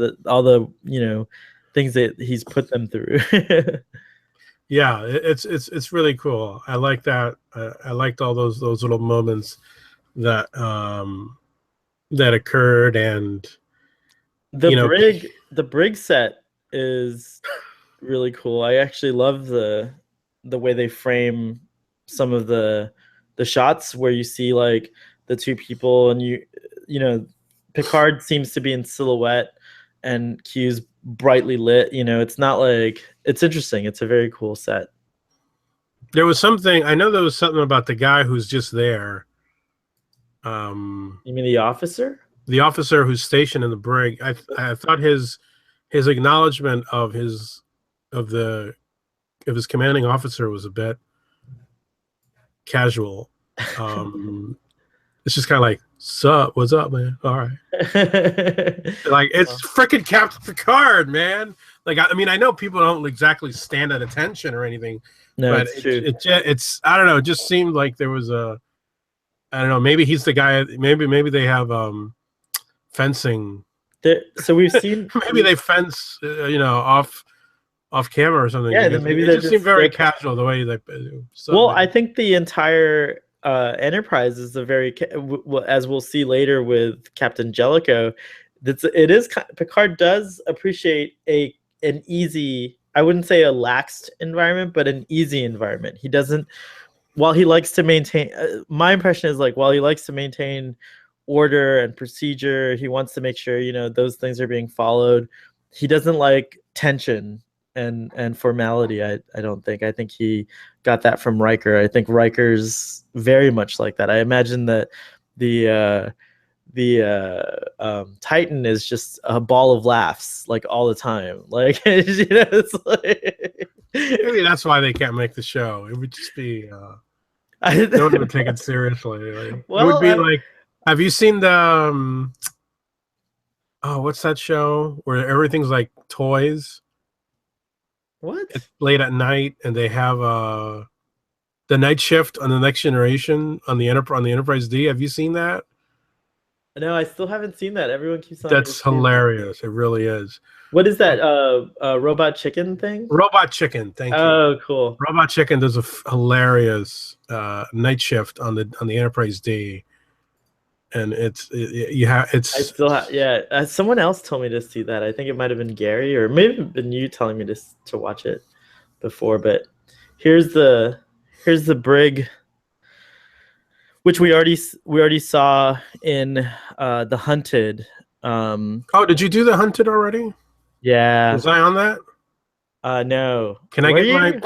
things that he's put them through. yeah, it's really cool. I like that. I liked all those little moments that that occurred, and The brig set is really cool. I actually love the way they frame some of the shots where you see like the two people, and Picard seems to be in silhouette and Q's brightly lit. It's not like, it's interesting. It's a very cool set. there was something about the guy who's just there. You mean the officer? The officer who's stationed in the brig. I thought his acknowledgement of his commanding officer was a bit casual. It's just kind of like, "Sup, what's up, man? All right." Like, it's freaking Captain Picard, man. Like, I mean, I know people don't exactly stand at attention or anything, No, but it's true. it's I don't know. It just seemed like there was I don't know. Maybe he's the guy. Maybe they have fencing. So we've seen Maybe they fence, off camera or something. Yeah, then maybe it just seemed very casual the way they. Well, I think the entire Enterprise is a very, as we'll see later with Captain Jellicoe, Picard does appreciate an easy, I wouldn't say a laxed environment, but an easy environment. He doesn't, while he likes to maintain, my impression is like, while he likes to maintain order and procedure, he wants to make sure, those things are being followed. He doesn't like tension and formality. I don't think. I think he got that from Riker. I think Riker's very much like that. I imagine that the Titan is just a ball of laughs, like, all the time. Like, it's like, maybe that's why they can't make the show. It would just be no one would take it seriously. Like, well, it would be like, have you seen the what's that show where everything's like toys? What? It's late at night, and they have the night shift on the Next Generation on the Enterprise D. Have you seen that? No, I still haven't seen that. Everyone keeps on. That's hilarious. It really is. What is that? Robot Chicken thing? Robot Chicken. Thank you. Oh, cool. Robot Chicken does a hilarious night shift on the Enterprise D, and it's. I still have. Yeah, someone else told me to see that. I think it might have been Gary, or maybe been you telling me to watch it before. But here's the brig, which we already saw in The Hunted. Did you do The Hunted already? Yeah. Was I on that? No. Can I get my?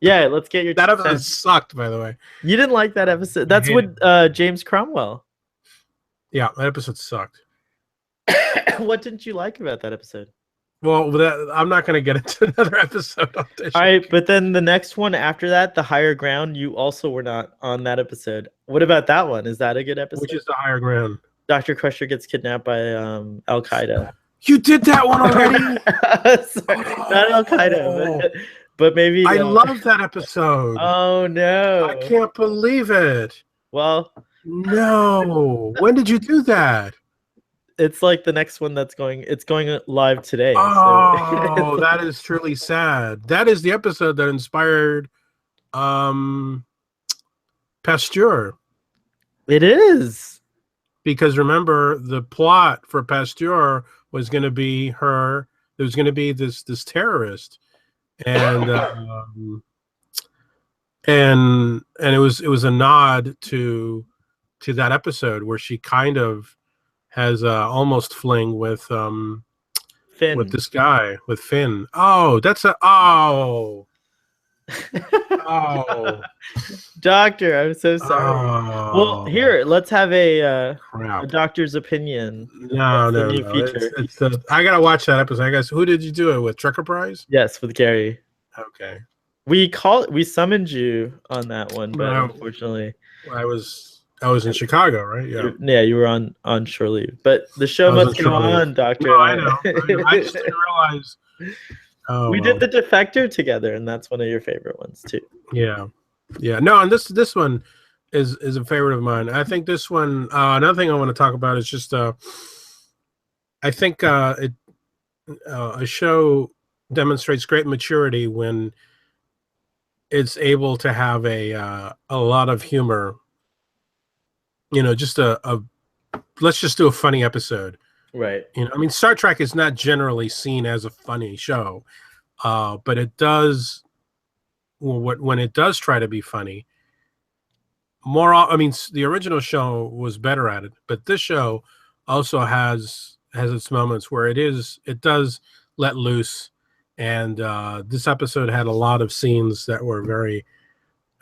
Yeah, let's get your. That episode sucked, by the way. You didn't like that episode? That's with James Cromwell. Yeah, that episode sucked. What didn't you like about that episode? Well, I'm not going to get into another episode on this. All right, but then the next one after that, The Higher Ground, you also were not on that episode. What about that one? Is that a good episode? Which is The Higher Ground? Dr. Crusher gets kidnapped by Al-Qaeda. You did that one already? Not Al-Qaeda, but maybe. I love that episode. Oh, no. I can't believe it. Well. No. When did you do that? It's like the next one it's going live today. Oh, so. That is truly sad. That is the episode that inspired Pasteur. It is. Because remember, the plot for Pasteur was going to be there was going to be this terrorist, and it was a nod to that episode where she kind of has almost fling with Finn. With this guy, with Finn. Oh, that's oh. Doctor, I'm so sorry. Well, here, let's have a doctor's opinion. No. I gotta watch that episode. I guess. Who did you do it with? Trekker Prize? Yes, with Gary. Okay. We summoned you on that one, but unfortunately, I was in Chicago, right? Yeah. You were on shore leave, but the show must go on, Doctor. No, I know. I just didn't realize. We did The Defector together, and that's one of your favorite ones too. Yeah. No, and this one is a favorite of mine. I think this one. Another thing I want to talk about is just I think a show demonstrates great maturity when it's able to have a lot of humor. You know, just a let's just do a funny episode. Right. You know, I mean, Star Trek is not generally seen as a funny show, but it does. When it does try to be funny, I mean, the original show was better at it, but this show also has its moments where it does let loose, and this episode had a lot of scenes that were very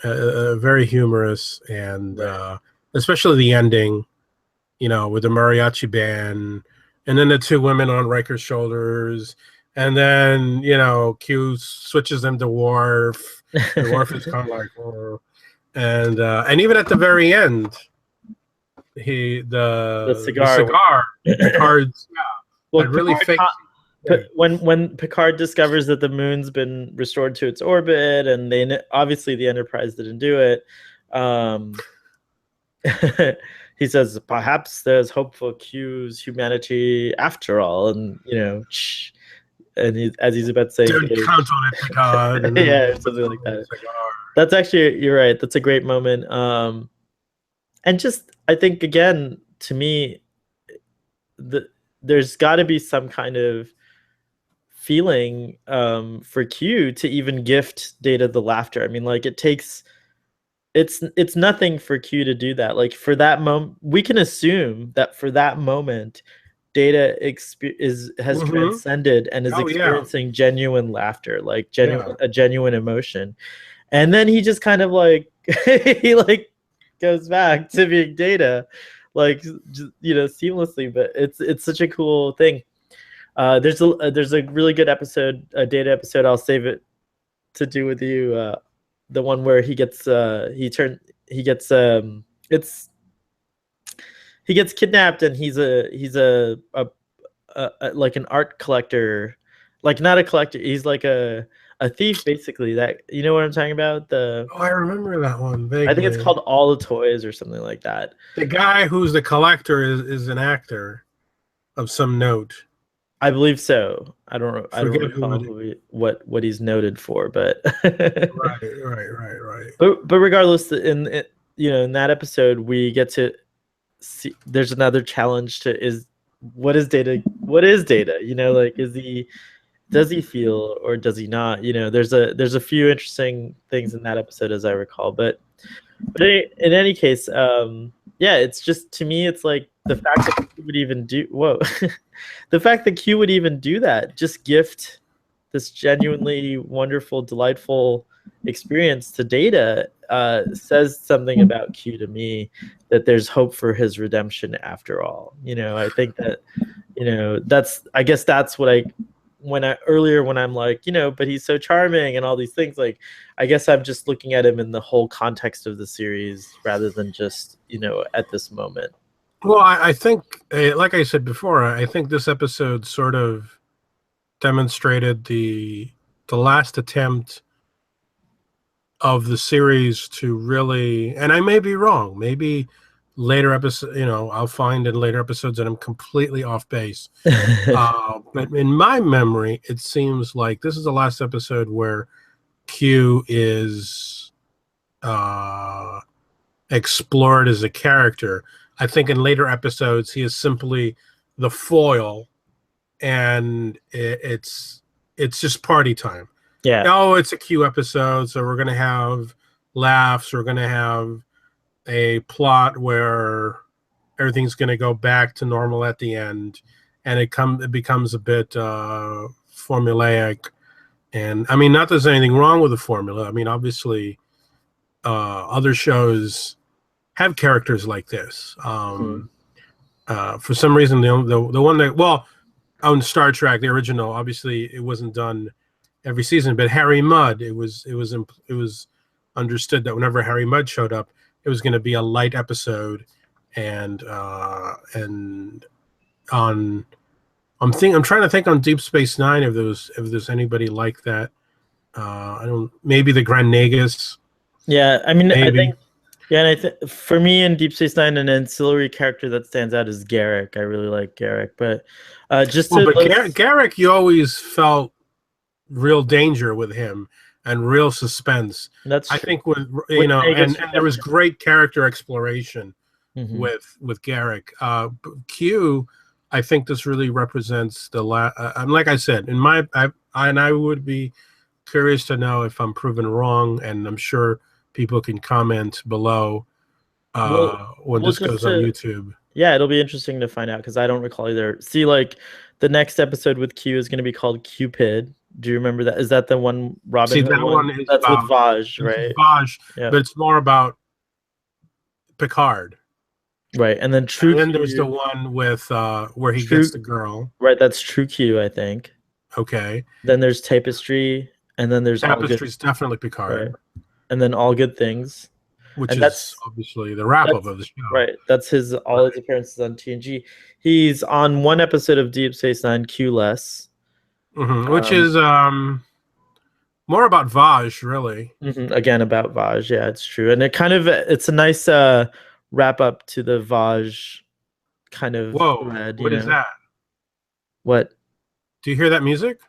very humorous, and Right. especially the ending, you know, with the mariachi band, and then the two women on Riker's shoulders, and then, you know, Q switches them to Worf. And Worf is kind of like, oh. And even at the very end, The the cigar. Picard's, Well, I really Picard when Picard discovers that the moon's been restored to its orbit, and obviously the Enterprise didn't do it, he says perhaps there's hope for Q's humanity after all, and you know, and as he's about to say, don't count on it, Picard. yeah, something like that. That's actually, you're right. That's a great moment. And just, I think again, to me, there's got to be some kind of feeling for Q to even gift Data the laughter. I mean, like, it's nothing for Q to do that. Like, for that moment, we can assume that for that moment, Data has transcended and is experiencing genuine laughter, like a genuine emotion. And then he just kind of like he like goes back to being Data, like, you know, seamlessly. But it's such a cool thing. There's a really good episode, a Data episode. I'll save it to do with you. The one where he gets kidnapped, and he's a like an art collector, like not a collector. He's like a thief, basically. That, you know what I'm talking about? I remember that one vaguely. I think it's called All the Toys or something like that. The guy who's the collector is an actor of some note. I believe so. I don't recall what he's noted for, but right. But regardless, in that episode, we get to see there's another challenge to what is Data? You know, like, does he feel or does he not? You know, there's a few interesting things in that episode, as I recall. But in any case, yeah, it's just, to me, it's like the fact that Q would even do the fact that Q would even do that, just gift this genuinely wonderful, delightful experience to Data, says something about Q to me, that there's hope for his redemption after all. You know, I think that, you know, I guess that's what when I'm like, you know, but he's so charming and all these things, like, I guess I'm just looking at him in the whole context of the series rather than just, you know, at this moment. Well, I think, like I said before, I think this episode sort of demonstrated the last attempt of the series to really, and I may be wrong, maybe later episode, you know, I'll find in later episodes that I'm completely off base. But in my memory, it seems like this is the last episode where Q is explored as a character. I think in later episodes, he is simply the foil, and it's just party time. Yeah. Oh, it's a Q episode, so we're going to have laughs. We're going to have a plot where everything's going to go back to normal at the end, and it becomes a bit formulaic. And I mean, not that there's anything wrong with the formula. I mean, obviously, other shows have characters like this. For some reason, the one that, well, on Star Trek, the original, obviously it wasn't done every season, but Harry Mudd, it was understood that whenever Harry Mudd showed up, it was going to be a light episode, and I'm trying to think on Deep Space Nine if there's anybody like that. Maybe the Grand Nagus. Yeah, I mean, maybe. Yeah, and I think for me in Deep Space Nine, an ancillary character that stands out is Garrick. I really like Garrick, but just Well, to but list, Garrick, you always felt real danger with him and real suspense. that's I true. think with With and Vegas, there was great character exploration hmm with Garrick. Q, I think this really represents the like I said, in I would be curious to know if I'm proven wrong, and I'm sure people can comment below when we'll this just goes on YouTube. yeah, it'll be interesting to find out because I don't recall either. See, like the next episode with Q is going to be called Cupid. Do you remember that? Is that the one Robin See, Hood that one? one is That's with about Vaj, right? Vaj, Yeah, but it's more about Picard. right. And then True And then there's the Q, one with where he gets True, the girl. right? That's True Q, I think. Okay. Then there's Tapestry, and then there's All Good, Tapestry's definitely right? Picard, And then All Good Things, which and is obviously the wrap up that's of the show. right. That's his all his appearances on TNG. He's on one episode of Deep Space Nine, Q less. Which is more about Vaj, really. Again about Vaj, yeah, it's true, and it's a nice wrap up to the Vaj kind of Whoa, thread. what is that? What? Do you hear that music?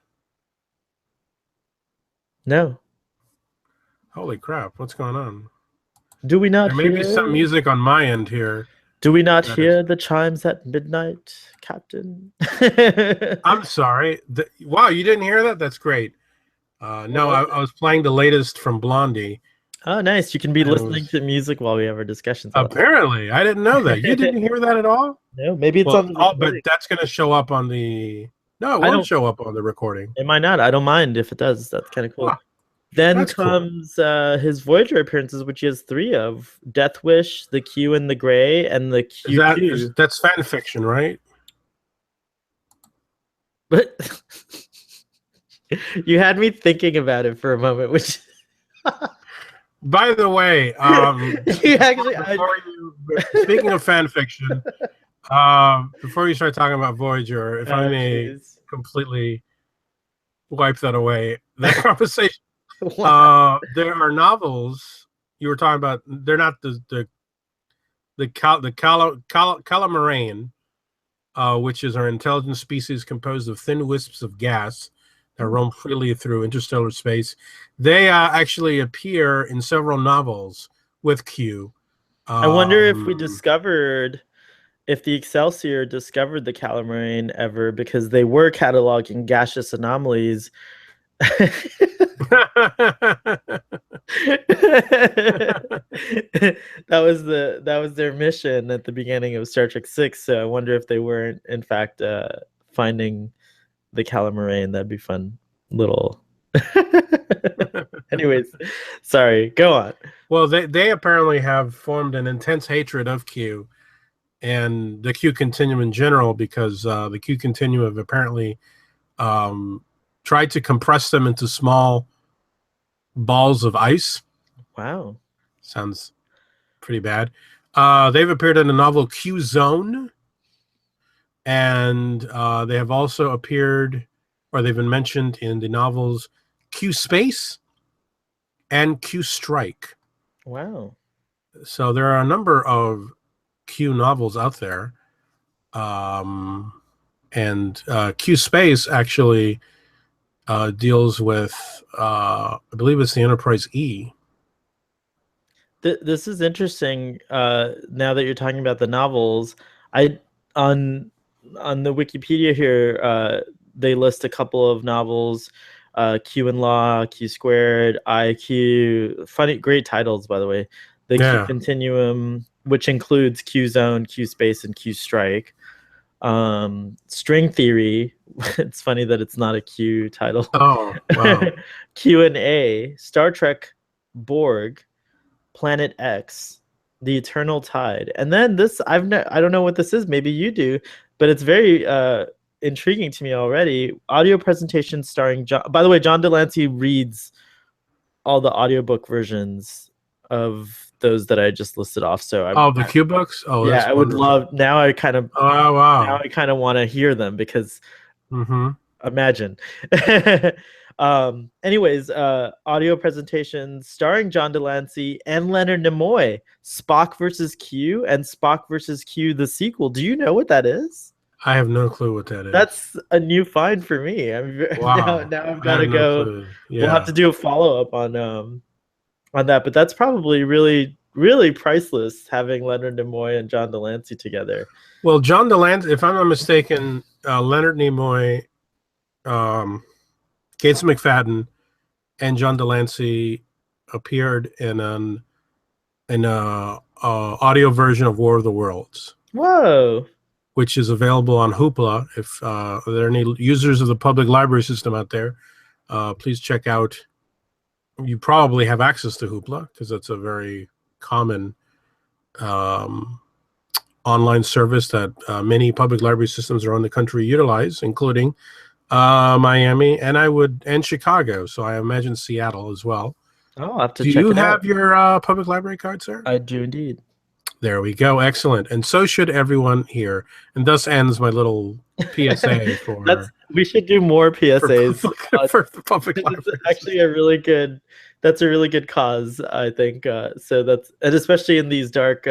No. Holy crap, what's going on? Do we not There may hear? be some music on my end here. Do we not hear the chimes at midnight, Captain? I'm sorry. Wow, you didn't hear that? That's great. No, I was playing the latest from Blondie. Oh, nice. You can be listening to music while we have our discussions. Apparently, I didn't know that. You didn't hear that at all? No, maybe it's on the but that's going to show up on the... No, it won't show up on the recording. It might not. I don't mind if it does. That's kind of cool. Huh. Then comes his Voyager appearances, which he has 3 of: Death Wish, the Q and the Gray, and the Q. That's fan fiction, right? But you had me thinking about it for a moment, which. By the way, speaking of fan fiction, before you start talking about Voyager, if I may completely wipe that away, that conversation. There are novels you were talking about. They're not the Calamarain, which is our intelligent species composed of thin wisps of gas that roam freely through interstellar space. They actually appear in several novels with Q. I wonder if the Excelsior discovered the Calamarain ever, because they were cataloging gaseous anomalies. that was their mission at the beginning of Star Trek 6. So I wonder if they weren't in fact finding the Calamarain. That'd be fun. Little. Anyways, sorry. Go on. Well, they apparently have formed an intense hatred of Q and the Q Continuum in general, because the Q Continuum have apparently tried to compress them into small balls of ice. Wow. Sounds pretty bad. They've appeared in the novel Q Zone, and they have also appeared, or they've been mentioned in the novels Q Space and Q Strike. Wow. So there are a number of Q novels out there. And Q Space actually deals with, I believe it's the Enterprise E. This is interesting. Now that you're talking about the novels, on the Wikipedia here, they list a couple of novels: Q and Law, Q Squared, IQ. Funny, great titles, by the way. The Q Continuum, which includes Q Zone, Q Space, and Q Strike. String Theory. It's funny that it's not a Q title. Oh, wow. Q&A, Star Trek, Borg, Planet X, The Eternal Tide. And then this, I don't know what this is. Maybe you do, but it's very intriguing to me already. Audio presentation starring John. By the way, John Delancey reads all the audiobook versions of those that I just listed off. So the Q books? Oh, yeah, I would love. Now I kind of. Oh, wow. Now I kind of want to hear them because Imagine. Anyways, audio presentations starring John Delancey and Leonard Nimoy. Spock versus Q and Spock versus Q, the sequel. Do you know what that is? I have no clue what that is. That's a new find for me. Wow. Now I've got to No go. yeah. We'll have to do a follow-up on that, but that's probably really, really priceless, having Leonard Nimoy and John Delancey together. Well, John Delancey, if I'm not mistaken, Leonard Nimoy, Gates McFadden, and John Delancey appeared in an audio version of War of the Worlds. Whoa! Which is available on Hoopla. If there are any users of the public library system out there, please check out. You probably have access to Hoopla because that's a very common online service that many public library systems around the country utilize, including Miami and Chicago. So I imagine Seattle as well. Oh, I'll have to check it out. Do you have your public library card, sir? I do indeed. There we go. Excellent. And so should everyone here. And thus ends my little PSA for... we should do more PSAs. For the public library. It's actually a really good cause, I think. And especially in these dark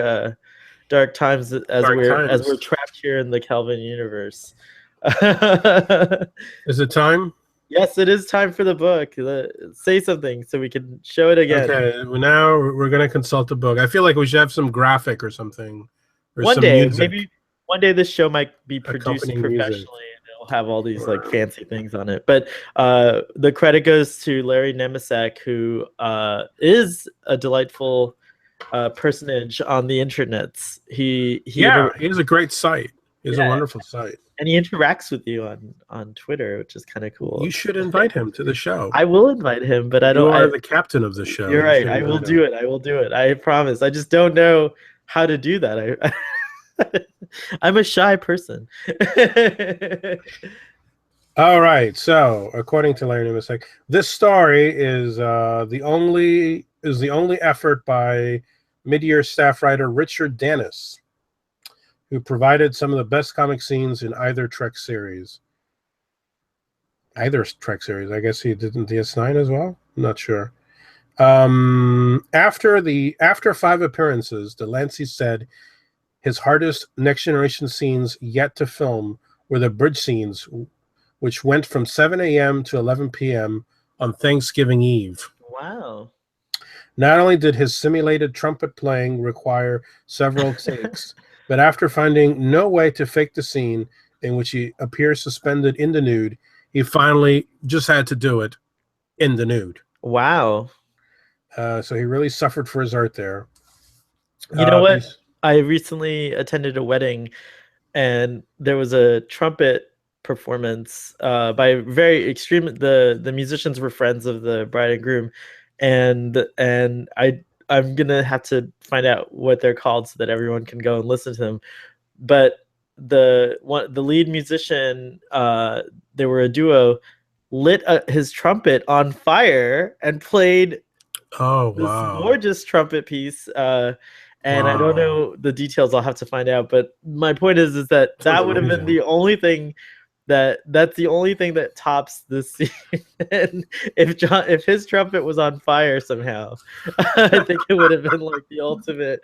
times as we're trapped here in the Kelvin universe. Is it time? Yes, it is time for the book. Say something so we can show it again. Okay, well, now we're going to consult the book. I feel like we should have some graphic or something. Or one some day, music. maybe one day this show might be produced professionally and it'll have all these like fancy things on it. But the credit goes to Larry Nemesek, who is a delightful personage on the internets. He has a great site. He has a wonderful site. And he interacts with you on Twitter, which is kind of cool. You should invite him to the show. I will invite him, but I don't. You are the captain of the show. You're right. I will do it. I will do it. I promise. I just don't know how to do that. I'm a shy person. All right. So, according to Larry Nemesek, this story is the only effort by mid-year staff writer Richard Dennis, who provided some of the best comic scenes in either Trek series. I guess he did in DS9 as well. I'm not sure. After 5 appearances, Delancey said his hardest Next Generation scenes yet to film were the bridge scenes, which went from 7 a.m. to 11 p.m. on Thanksgiving Eve. Wow. Not only did his simulated trumpet playing require several takes, but after finding no way to fake the scene in which he appears suspended in the nude, he finally just had to do it in the nude. Wow. So he really suffered for his art there. You know what? I recently attended a wedding, and there was a trumpet performance by very extreme. The musicians were friends of the bride and groom, and I'm gonna have to find out what they're called so that everyone can go and listen to them. But the lead musician, they were a duo, lit his trumpet on fire and played this gorgeous trumpet piece. And I don't know the details. I'll have to find out. But my point is that would have been the only thing that's the only thing that tops this scene. And if his trumpet was on fire somehow, I think it would have been like the ultimate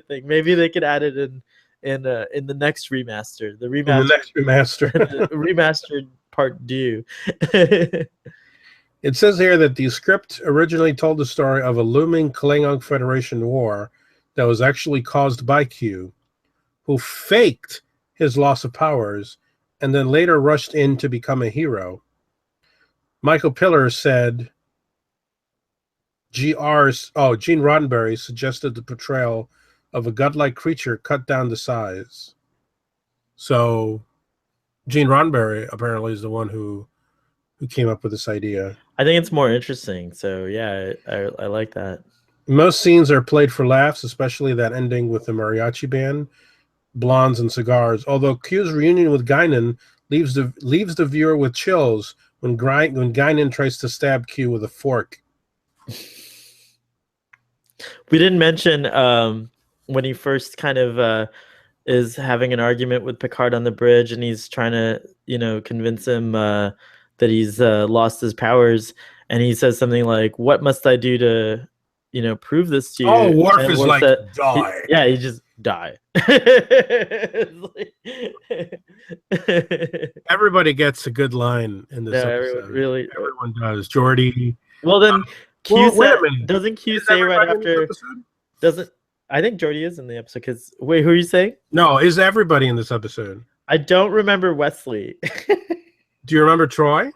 thing. Maybe they could add it in the next remaster. The remastered part due. It says here that the script originally told the story of a looming Klingon Federation war that was actually caused by Q, who faked his loss of powers and then later rushed in to become a hero. Michael Piller said Gene Roddenberry suggested the portrayal of a godlike creature cut down to size. So Gene Roddenberry apparently is the one who came up with this idea. I think it's more interesting. So yeah, I like that. Most scenes are played for laughs, especially that ending with the mariachi band, blondes and cigars. Although Q's reunion with Guinan leaves the viewer with chills when Guinan tries to stab Q with a fork. We didn't mention when he first kind of is having an argument with Picard on the bridge, and he's trying to, convince him that he's lost his powers, and he says something like, "What must I do to, prove this to you?" Oh, Worf and is Worf like, said, die. he just die. Everybody gets a good line in this episode. Everyone does. Geordi. Well, then wait a minute. Doesn't Q say right after? I think Geordi is in the episode. Because wait, who are you saying? No, is everybody in this episode? I don't remember Wesley. Do you remember Troy?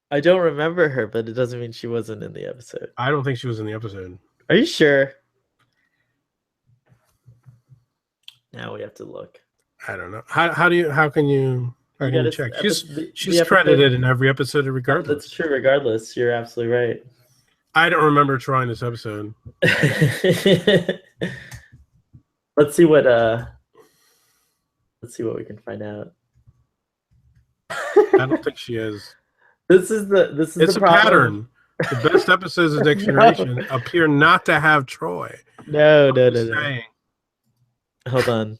I don't remember her, but it doesn't mean she wasn't in the episode. I don't think she was in the episode. Are you sure? Now we have to look. I don't know. How can you check? She's credited in every episode regardless. That's true regardless. You're absolutely right. I don't remember Troy in this episode. Let's see what we can find out. I don't think she is. It's the pattern. The best episodes of Next Generation appear not to have Troy. No. Hold on.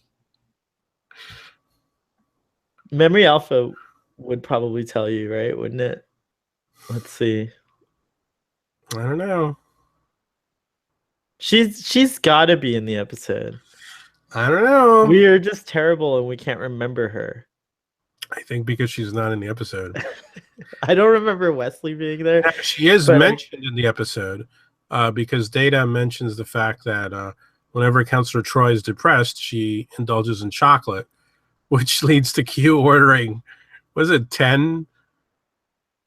Memory Alpha would probably tell you, right? Wouldn't it? Let's see. I don't know. She's got to be in the episode. I don't know. We are just terrible and we can't remember her. I think because she's not in the episode. I don't remember Wesley being there. She is mentioned in the episode because Data mentions the fact that whenever Counselor Troy is depressed, she indulges in chocolate, which leads to Q ordering, 10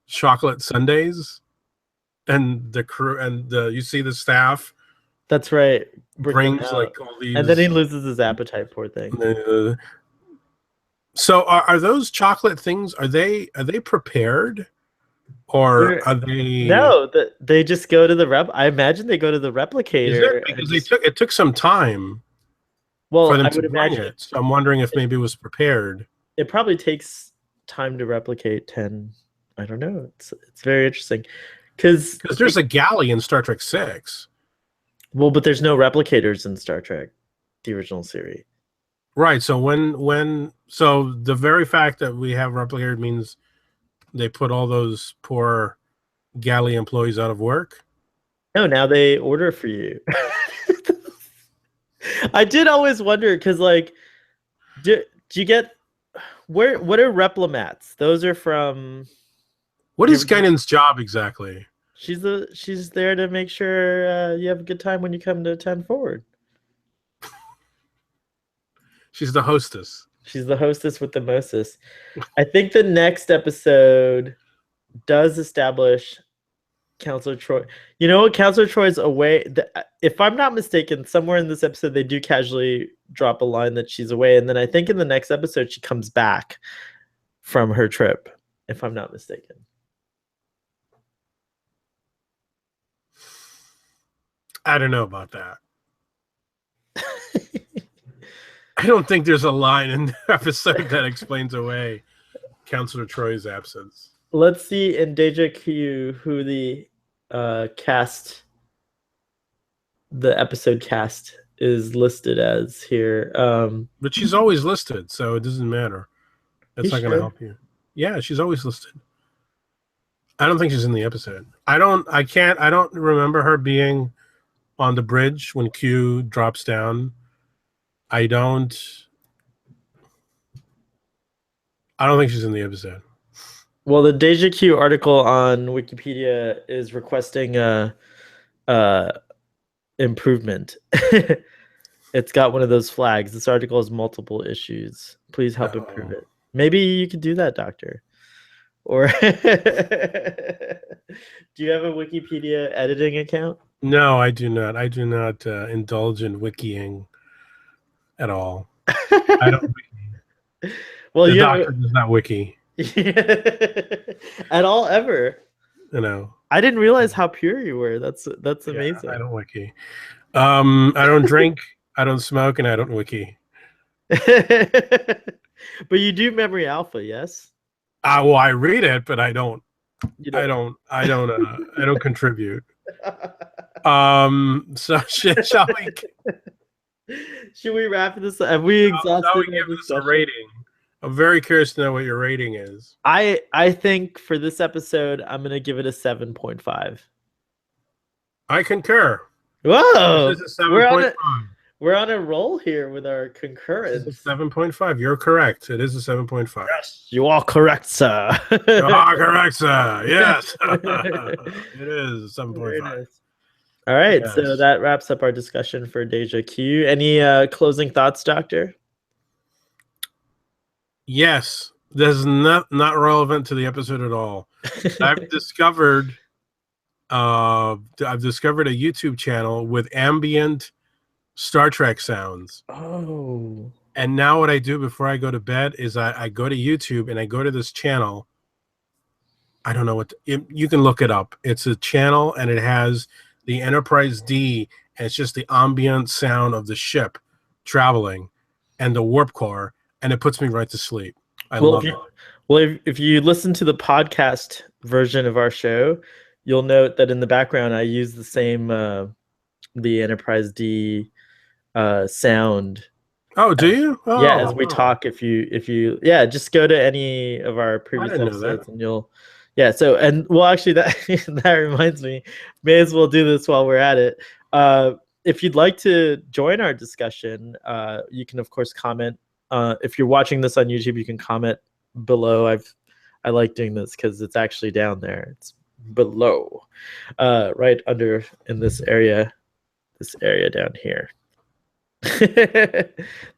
chocolate sundaes? And the crew and you see the staff. That's right. Brings like all these, and then he loses his appetite. Poor thing. So are those chocolate things? Are they prepared, or are they? No, they just go to the I imagine they go to the replicator. Because it took some time. Well, for them I would imagine it. So I'm wondering if maybe it was prepared. It probably takes time to replicate 10. I don't know. It's very interesting. Because there's a galley in Star Trek 6. Well, but there's no replicators in Star Trek, the original series. Right. So so the very fact that we have replicators means they put all those poor galley employees out of work? No, now they order for you. I did always wonder because, like, do you get what are replimats? Those are from. What is Guinan's job exactly? She's there to make sure you have a good time when you come to 10 Forward. She's the hostess. She's the hostess with the mostest. I think the next episode does establish Counselor Troy. You know what? Counselor Troy's away. If I'm not mistaken, somewhere in this episode they do casually drop a line that she's away, and then I think in the next episode she comes back from her trip. If I'm not mistaken. I don't know about that. I don't think there's a line in the episode that explains away Counselor Troy's absence. Let's see in Deja Q who the episode cast is listed as here. But she's always listed, so it doesn't matter. That's not going to help you. Yeah, she's always listed. I don't think she's in the episode. I don't remember her being on the bridge when Q drops down. I don't think she's in the episode. Well, the Deja Q article on Wikipedia is requesting improvement. It's got one of those flags. This article has multiple issues. Please help improve it. Maybe you could do that, Doctor. Or do you have a Wikipedia editing account? No, I do not. I do not indulge in wikiing at all. I don't wiki. Well, the Doctor does not wiki. At all, ever. You know. I didn't realize how pure you were. That's amazing. I don't wiki. I don't drink, I don't smoke, and I don't wiki. But you do Memory Alpha, yes? Well, I read it, but I don't. I don't contribute. So shall we? Should we wrap this? Have we exhausted Now we our give this a discussion? rating. I'm very curious to know what your rating is. I think for this episode, I'm gonna give it a 7.5. I concur. Whoa, This is a 7.5. we're on a roll here with our This concurrence. is a 7.5. You're correct. It is a 7.5. Yes, you are correct, sir. You are correct, sir. Yes. It is 7.5. Nice. All right, Yes. so that wraps up our discussion for Deja Q. Any closing thoughts, Doctor? Yes. This is not relevant to the episode at all. I've discovered a YouTube channel with ambient Star Trek sounds. Oh. And now what I do before I go to bed is I go to YouTube and I go to this channel. I don't know what you can look it up. It's a channel and it has the Enterprise D, and it's just the ambient sound of the ship traveling and the warp core, and it puts me right to sleep. I love it. Well, if you listen to the podcast version of our show, you'll note that in the background I use the same the Enterprise D sound. Oh, do you? Oh, yeah, as we talk, if you just go to any of our previous episodes and you'll so actually that that reminds me, may as well do this while we're at it. If you'd like to join our discussion, you can of course comment. If you're watching this on YouTube, you can comment below. I like doing this because it's actually down there. It's below, right under in this area down here. The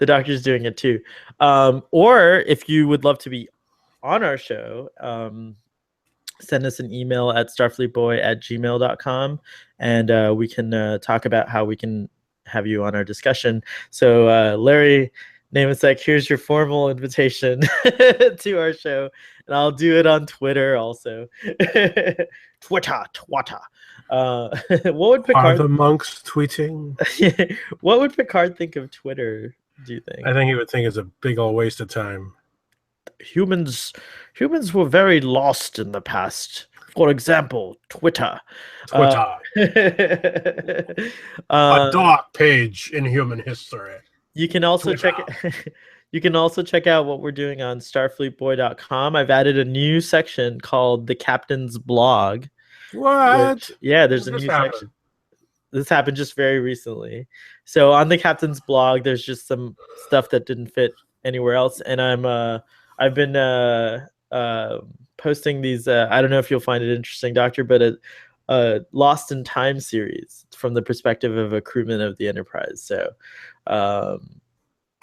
Doctor's doing it too. Or if you would love to be on our show, send us an email at starfleetboy@gmail.com, and we can talk about how we can have you on our discussion. So Larry Namasek, here's your formal invitation to our show, and I'll do it on Twitter also. Twitter. What would Picard? Are the monks tweeting? What would Picard think of Twitter, do you think? I think he would think it's a big old waste of time. Humans were very lost in the past. For example, Twitter. A dark page in human history. You can also check out what we're doing on starfleetboy.com. I've added a new section called the Captain's Blog. What? There's a new section. This happened just very recently. So on the Captain's Blog, there's just some stuff that didn't fit anywhere else, and I've been posting these. I don't know if you'll find it interesting, Doctor, but a Lost in Time series from the perspective of a crewman of the Enterprise. So,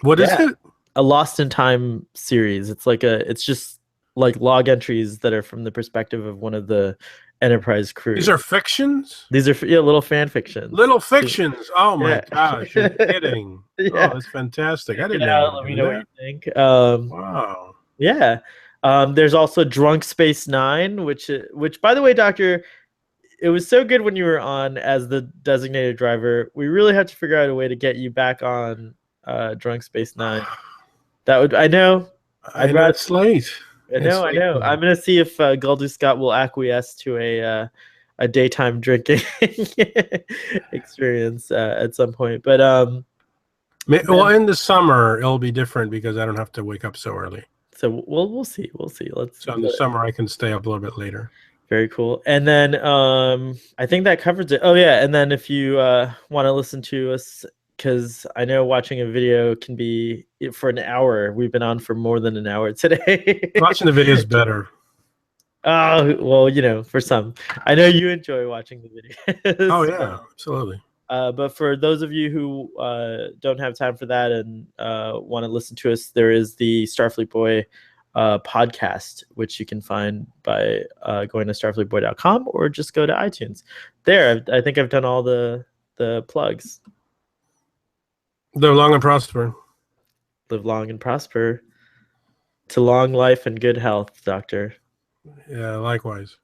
what is it? A Lost in Time series. It's just like log entries that are from the perspective of one of the Enterprise crew. These are fictions? These are little fan fictions. Little fictions. Oh my gosh, you're kidding. Oh, that's fantastic. I didn't know. Let me know what you think. Wow. Yeah. There's also Drunk Space Nine, which by the way, Doctor, it was so good when you were on as the designated driver. We really have to figure out a way to get you back on Drunk Space Nine. I know. It's late. I know. I'm gonna see if Guldu Scott will acquiesce to a daytime drinking experience at some point. But well, in the summer it'll be different because I don't have to wake up so early. So we'll see. So in the summer I can stay up a little bit later. Very cool. And then I think that covers it. Oh yeah, and then if you want to listen to us, because I know watching a video can be for an hour. We've been on for more than an hour today. Watching the video is better. Oh, well, for some. I know you enjoy watching the videos. Oh yeah, absolutely. But for those of you who don't have time for that and want to listen to us, there is the Starfleet Boy podcast, which you can find by going to starfleetboy.com or just go to iTunes. There, I think I've done all the plugs. Live long and prosper. Live long and prosper. To long life and good health, Doctor. Yeah, likewise.